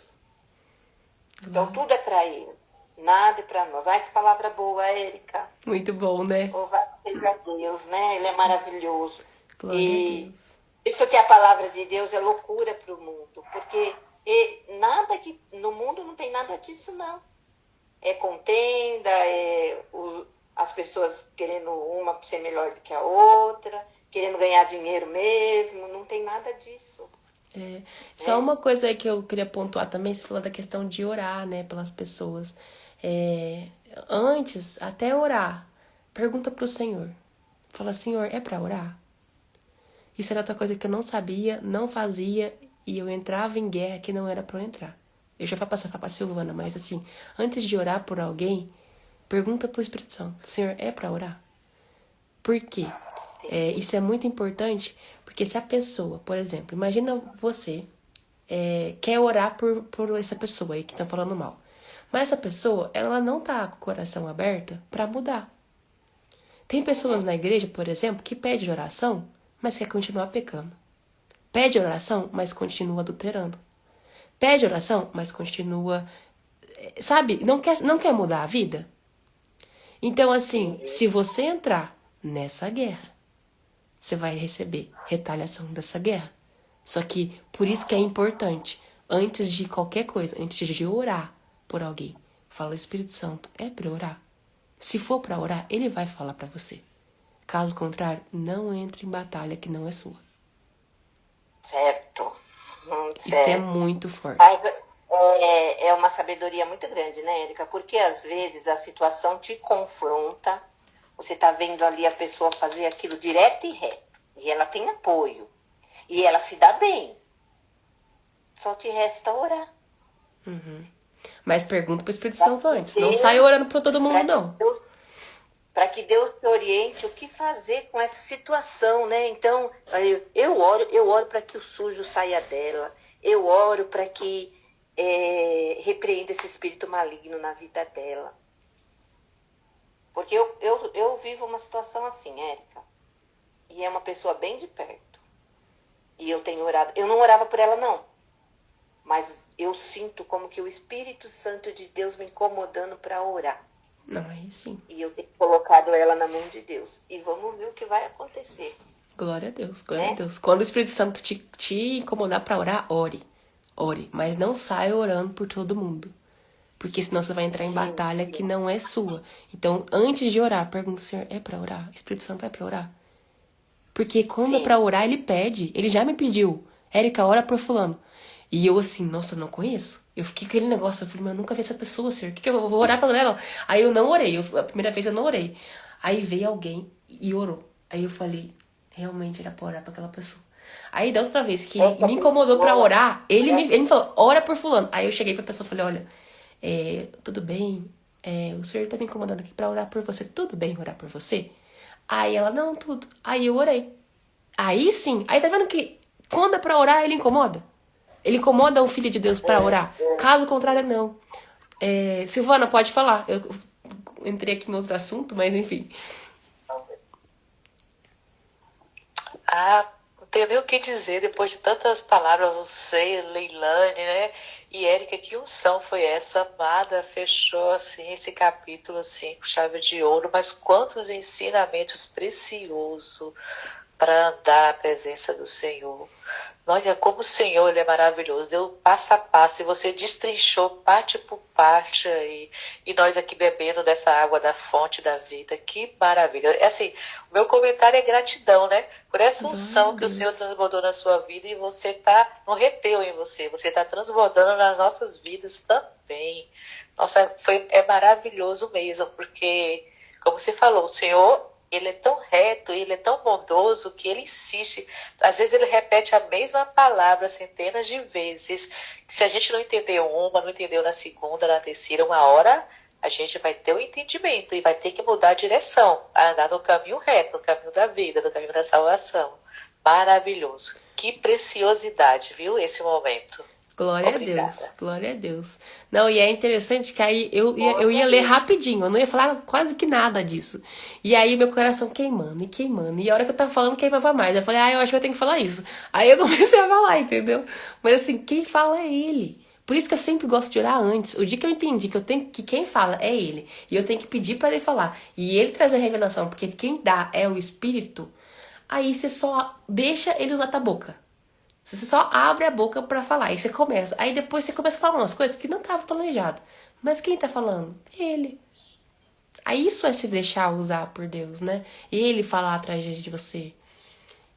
Então tudo é para Ele. Nada é para nós. Ai, que palavra boa, Érica. Muito bom, né? Louvado seja Deus, né? Ele é maravilhoso. Glória a Deus. Isso que a palavra de Deus é loucura para o mundo. Porque nada que no mundo não tem nada disso, não. É contenda, as pessoas querendo uma ser melhor do que a outra, querendo ganhar dinheiro mesmo. Não tem nada disso. Só uma coisa aí que eu queria pontuar também, você falou da questão de orar, né, pelas pessoas. Antes, até orar, pergunta pro Senhor. Fala, Senhor, é pra orar? Isso era outra coisa que eu não sabia, não fazia, e eu entrava em guerra que não era pra eu entrar. Eu já vou passar pra Silvana, mas assim, antes de orar por alguém, pergunta pro Espírito Santo, Senhor, é pra orar? Por quê? Isso é muito importante, porque se a pessoa, por exemplo, imagina você quer orar por essa pessoa aí que tá falando mal. Mas essa pessoa, ela não tá com o coração aberto pra mudar. Tem pessoas na igreja, por exemplo, que pede oração, mas quer continuar pecando. Pede oração, mas continua adulterando. Pede oração, mas continua... Sabe? Não quer mudar a vida? Então, assim, se você entrar nessa guerra, você vai receber retaliação dessa guerra. Só que, por isso que é importante, antes de qualquer coisa, antes de orar por alguém, fala, Espírito Santo, é pra orar? Se for pra orar, ele vai falar pra você. Caso contrário, não entre em batalha que não é sua. Certo. Isso é muito forte. É uma sabedoria muito grande, né, Érica? Porque às vezes a situação te confronta, você tá vendo ali a pessoa fazer aquilo direto e reto, e ela tem apoio, e ela se dá bem. Só te resta orar. Mas pergunta pro Espírito Santo antes. Não sai orando pra todo mundo, não. Para que Deus te oriente o que fazer com essa situação, né? Então, eu oro para que o sujo saia dela. Eu oro para que repreenda esse espírito maligno na vida dela. Porque eu vivo uma situação assim, Érica. E é uma pessoa bem de perto. E eu tenho orado. Eu não orava por ela, não. Mas eu sinto como que o Espírito Santo de Deus me incomodando para orar. Não, aí sim. E eu tenho colocado ela na mão de Deus. E vamos ver o que vai acontecer. Glória a Deus, glória a Deus. Quando o Espírito Santo te incomodar pra orar, ore. Ore. Mas não saia orando por todo mundo. Porque senão você vai entrar em batalha que não é sua. Então, antes de orar, pergunta, Senhor, é pra orar? Espírito Santo, é pra orar? Porque quando é pra orar, ele pede. Ele já me pediu. Érica, ora por fulano. E eu assim, nossa, não conheço. Eu fiquei com aquele negócio, eu falei, mas eu nunca vi essa pessoa, Senhor. O que eu vou orar pra ela? Aí eu não orei. A primeira vez eu não orei. Aí veio alguém e orou. Aí eu falei, realmente era pra orar pra aquela pessoa. Aí da outra vez que me incomodou pra orar, ele me falou, ora por fulano. Aí eu cheguei pra pessoa e falei, olha, tudo bem? O Senhor tá me incomodando aqui pra orar por você. Tudo bem orar por você? Aí ela, não, tudo. Aí eu orei. Aí sim. Aí tá vendo que quando é pra orar, ele incomoda? Ele incomoda o Filho de Deus pra orar? Caso contrário, não. Silvana, pode falar. Eu entrei aqui em outro assunto, mas enfim. Não tenho nem o que dizer depois de tantas palavras, você, Leilane, né? E Érica, que unção foi essa? Amada, fechou assim esse capítulo assim com chave de ouro, mas quantos ensinamentos preciosos para andar na presença do Senhor. Olha como o Senhor, ele é maravilhoso, deu passo a passo, e você destrinchou parte por parte aí, e nós aqui bebendo dessa água da fonte da vida, que maravilha. É assim, o meu comentário é gratidão, né? Por essa unção que o Senhor transbordou na sua vida, e você não reteu em você está transbordando nas nossas vidas também. Nossa, é maravilhoso mesmo, porque, como você falou, o Senhor Ele é tão reto, ele é tão bondoso que ele insiste. Às vezes ele repete a mesma palavra centenas de vezes. Se a gente não entendeu uma, não entendeu na segunda, na terceira, uma hora a gente vai ter o entendimento e vai ter que mudar a direção, a andar no caminho reto, no caminho da vida, no caminho da salvação. Maravilhoso. Que preciosidade, viu, esse momento. Glória Obrigada. a Deus, glória a Deus. Não, e é interessante que aí eu ia ler rapidinho, eu não ia falar quase que nada disso. E aí meu coração queimando e queimando. E a hora que eu tava falando, queimava mais. Eu falei, eu acho que eu tenho que falar isso. Aí eu comecei a falar, entendeu? Mas assim, quem fala é ele. Por isso que eu sempre gosto de orar antes. O dia que eu entendi que eu tenho que quem fala é ele. E eu tenho que pedir pra ele falar. E ele trazer a revelação, porque quem dá é o Espírito. Aí você só deixa ele usar tua boca. Você só abre a boca pra falar. E você começa. Aí depois você começa a falar umas coisas que não tava planejado. Mas quem tá falando? Ele. Aí isso é se deixar usar por Deus, né? Ele falar atrás de você.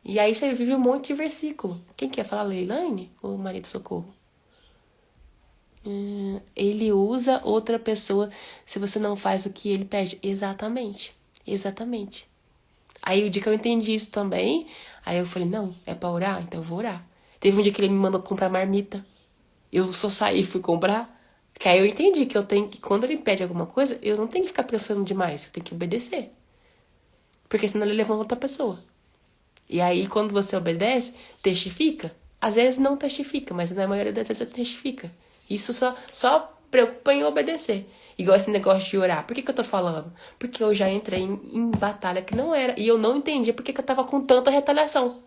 E aí você vive um monte de versículo. Quem quer falar, Leilane? Ou Marido Socorro? Ele usa outra pessoa se você não faz o que ele pede. Exatamente. Exatamente. Aí o dia que eu entendi isso também, aí eu falei, não, é pra orar? Então eu vou orar. Teve um dia que ele me mandou comprar marmita. Eu só saí e fui comprar. Que aí eu entendi que eu tenho que, quando ele pede alguma coisa, eu não tenho que ficar pensando demais. Eu tenho que obedecer. Porque senão ele levanta outra pessoa. E aí quando você obedece, testifica. Às vezes não testifica, mas na maioria das vezes você testifica. Isso só preocupa em obedecer. Igual esse negócio de orar. Por que eu tô falando? Porque eu já entrei em batalha que não era. E eu não entendia por que eu tava com tanta retaliação.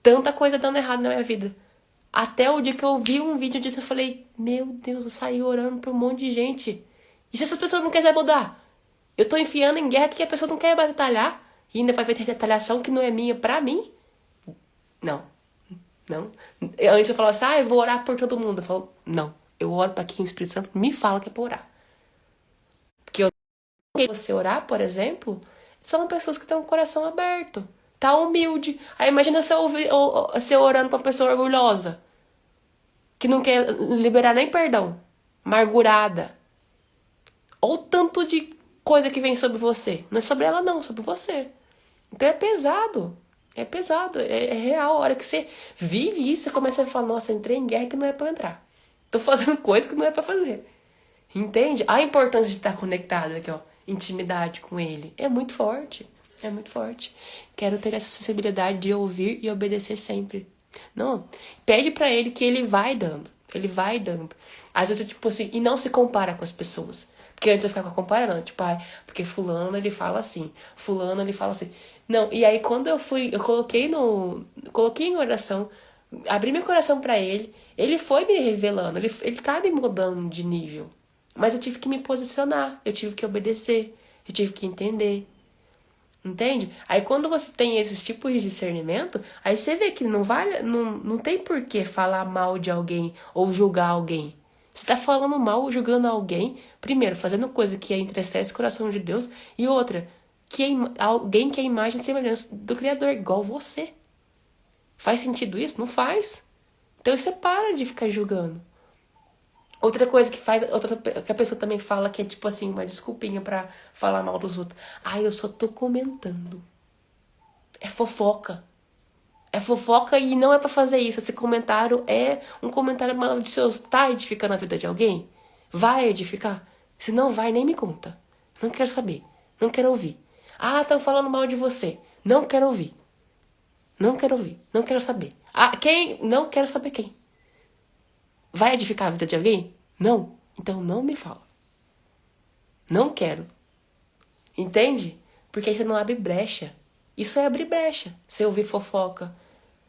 Tanta coisa dando errado na minha vida. Até o dia que eu vi um vídeo disso, eu falei, meu Deus, eu saí orando pra um monte de gente. E se essas pessoas não quiserem mudar? Eu tô enfiando em guerra que a pessoa não quer batalhar. E ainda vai ter retaliação que não é minha pra mim? Não. Não. Antes eu falava assim, eu vou orar por todo mundo. Eu falo, não. Eu oro pra que o Espírito Santo me fala que é pra orar. Porque você orar, por exemplo, são pessoas que têm um coração aberto. Tá humilde. Aí imagina você orando pra uma pessoa orgulhosa. Que não quer liberar nem perdão. Amargurada. Ou tanto de coisa que vem sobre você. Não é sobre ela não, é sobre você. Então é pesado. É pesado. É real. A hora que você vive isso, você começa a falar, nossa, entrei em guerra que não é pra eu entrar. Tô fazendo coisa que não é pra fazer. Entende? A importância de estar conectado aqui, ó. Intimidade com ele. É muito forte. É muito forte. Quero ter essa sensibilidade de ouvir e obedecer sempre. Não. Pede pra ele que ele vai dando. Ele vai dando. Às vezes é tipo assim, e não se compara com as pessoas. Porque antes eu ficava comparando, tipo, porque fulano ele fala assim, fulano ele fala assim. Não, e aí quando eu coloquei em oração, abri meu coração pra ele foi me revelando, ele tá me mudando de nível. Mas eu tive que me posicionar, eu tive que obedecer, eu tive que entender. Entende? Aí quando você tem esses tipos de discernimento, aí você vê que não tem por que falar mal de alguém ou julgar alguém. Você tá falando mal, julgando alguém, primeiro, fazendo coisa que entristece o coração de Deus, e outra, alguém que é a imagem e semelhança do Criador, igual você. Faz sentido isso? Não faz. Então você para de ficar julgando. Outra coisa que a pessoa também fala, que é tipo assim, uma desculpinha pra falar mal dos outros. Eu só tô comentando. É fofoca. É fofoca e não é pra fazer isso. Esse comentário é um comentário malicioso. Tá edificando a vida de alguém? Vai edificar? Se não vai, nem me conta. Não quero saber. Não quero ouvir. Estão falando mal de você. Não quero ouvir. Não quero ouvir. Não quero saber. Quem? Não quero saber quem. Vai edificar a vida de alguém? Não. Então não me fala. Não quero. Entende? Porque aí você não abre brecha. Isso é abrir brecha. Se eu ouvir fofoca.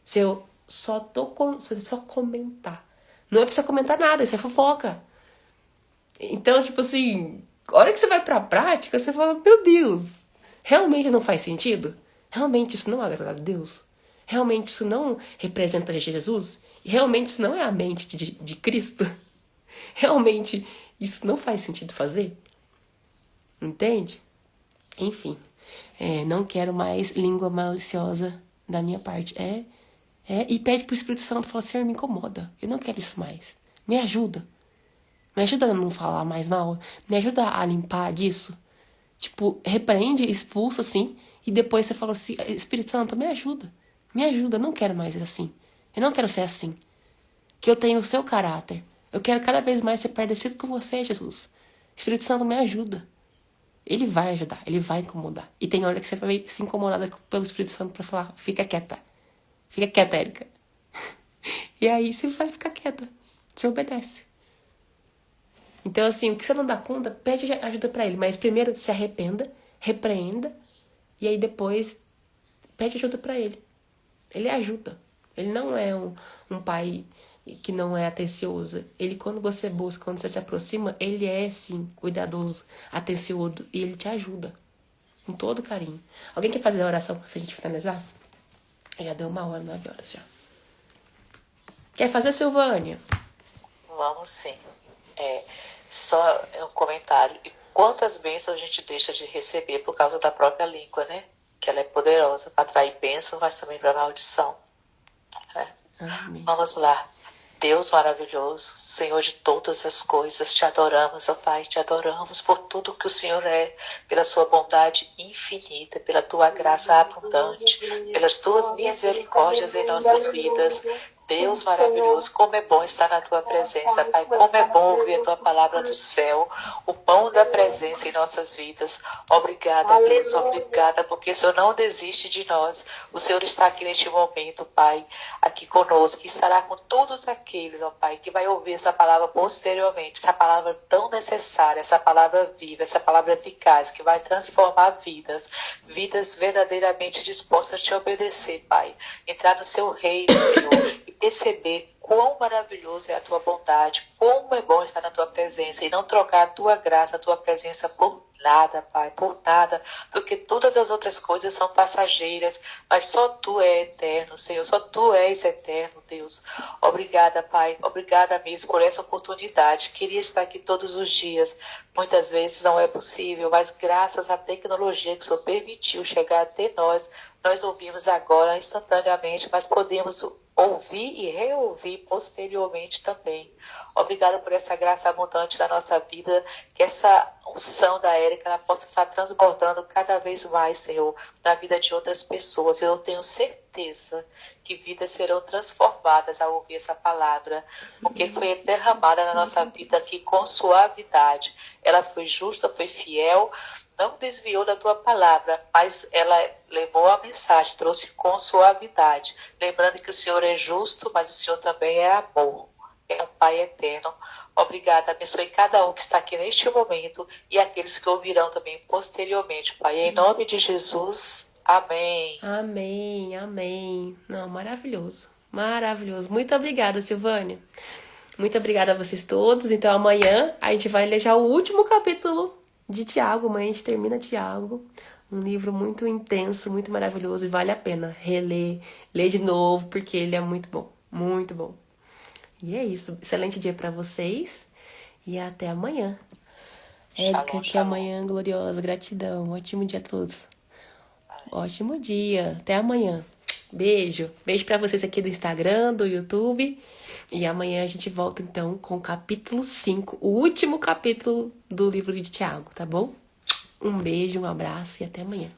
Se eu só comentar. Não é pra você comentar nada, isso é fofoca. Então, tipo assim, a hora que você vai pra prática, você fala, meu Deus, realmente não faz sentido? Realmente isso não agrada a Deus? Realmente isso não representa Jesus? E realmente isso não é a mente de Cristo? Realmente isso não faz sentido fazer? Entende? Enfim, não quero mais língua maliciosa da minha parte. E pede pro Espírito Santo, fala, Senhor, me incomoda. Eu não quero isso mais. Me ajuda. Me ajuda a não falar mais mal. Me ajuda a limpar disso. Tipo, repreende, expulsa, assim, e depois você fala assim, Espírito Santo, me ajuda, eu não quero mais assim, eu não quero ser assim, que eu tenho o seu caráter, eu quero cada vez mais ser parecido com você, Jesus. Espírito Santo, me ajuda. Ele vai ajudar, ele vai incomodar. E tem hora que você vai se incomodar pelo Espírito Santo pra falar, fica quieta, Érica. E aí você vai ficar quieta, você obedece. Então, assim, o que você não dá conta, pede ajuda pra ele. Mas primeiro se arrependa, repreenda, e aí depois pede ajuda pra ele. Ele ajuda. Ele não é um pai que não é atencioso. Ele, quando você busca, quando você se aproxima, ele é, sim, cuidadoso, atencioso, e ele te ajuda. Com todo carinho. Alguém quer fazer a oração pra gente finalizar? Já deu 1h, 9h já. Quer fazer, Silvânia? Vamos sim. Só um comentário. E quantas bênçãos a gente deixa de receber por causa da própria língua, né? Que ela é poderosa para atrair bênção, mas também para maldição. Amém. Vamos lá. Deus maravilhoso, Senhor de todas as coisas, te adoramos, ó Pai, te adoramos por tudo que o Senhor é, pela sua bondade infinita, pela tua graça abundante, pelas tuas misericórdias em nossas vidas. Deus maravilhoso, como é bom estar na tua presença, Pai, como é bom ouvir a tua palavra do céu, o pão da presença em nossas vidas. Obrigada, Deus, obrigada, porque o Senhor não desiste de nós. O Senhor está aqui neste momento, Pai, aqui conosco, que estará com todos aqueles, ó Pai, que vai ouvir essa palavra posteriormente, essa palavra tão necessária, essa palavra viva, essa palavra eficaz, que vai transformar vidas, vidas verdadeiramente dispostas a te obedecer, Pai, entrar no seu reino, Senhor, e perceber quão maravilhoso é a tua bondade, como é bom estar na tua presença e não trocar a tua graça, a tua presença por nada, Pai, por nada, porque todas as outras coisas são passageiras, mas só Tu é eterno, Senhor, só Tu és eterno, Deus. Obrigada, Pai, obrigada mesmo por essa oportunidade. Queria estar aqui todos os dias, muitas vezes não é possível, mas graças à tecnologia que o Senhor permitiu chegar até nós ouvimos agora instantaneamente, mas podemos ouvir e reouvir posteriormente também. Obrigada por essa graça abundante na nossa vida, que essa unção da Érica ela possa estar transbordando cada vez mais, Senhor, na vida de outras pessoas. Eu tenho certeza que vidas serão transformadas ao ouvir essa palavra, porque foi derramada na nossa vida aqui com suavidade. Ela foi justa, foi fiel, não desviou da tua palavra, mas ela levou a mensagem, trouxe com suavidade, lembrando que o Senhor é justo, mas o Senhor também é amor, é um Pai eterno. Obrigada, abençoe cada um que está aqui neste momento e aqueles que ouvirão também posteriormente, Pai, em nome de Jesus, amém. Amém, amém. Não, maravilhoso, maravilhoso. Muito obrigada, Silvânia. Muito obrigada a vocês todos. Então amanhã a gente vai ler já o último capítulo de Tiago. Amanhã a gente termina Tiago. Um livro muito intenso, muito maravilhoso e vale a pena reler, ler de novo, porque ele é muito bom, muito bom. E é isso. Excelente dia pra vocês e até amanhã. Érica, que amanhã gloriosa. Gratidão. Ótimo dia a todos. Ótimo dia. Até amanhã. Beijo. Beijo pra vocês aqui do Instagram, do YouTube. E amanhã a gente volta, então, com o capítulo 5. O último capítulo do livro de Tiago, tá bom? Um beijo, um abraço e até amanhã.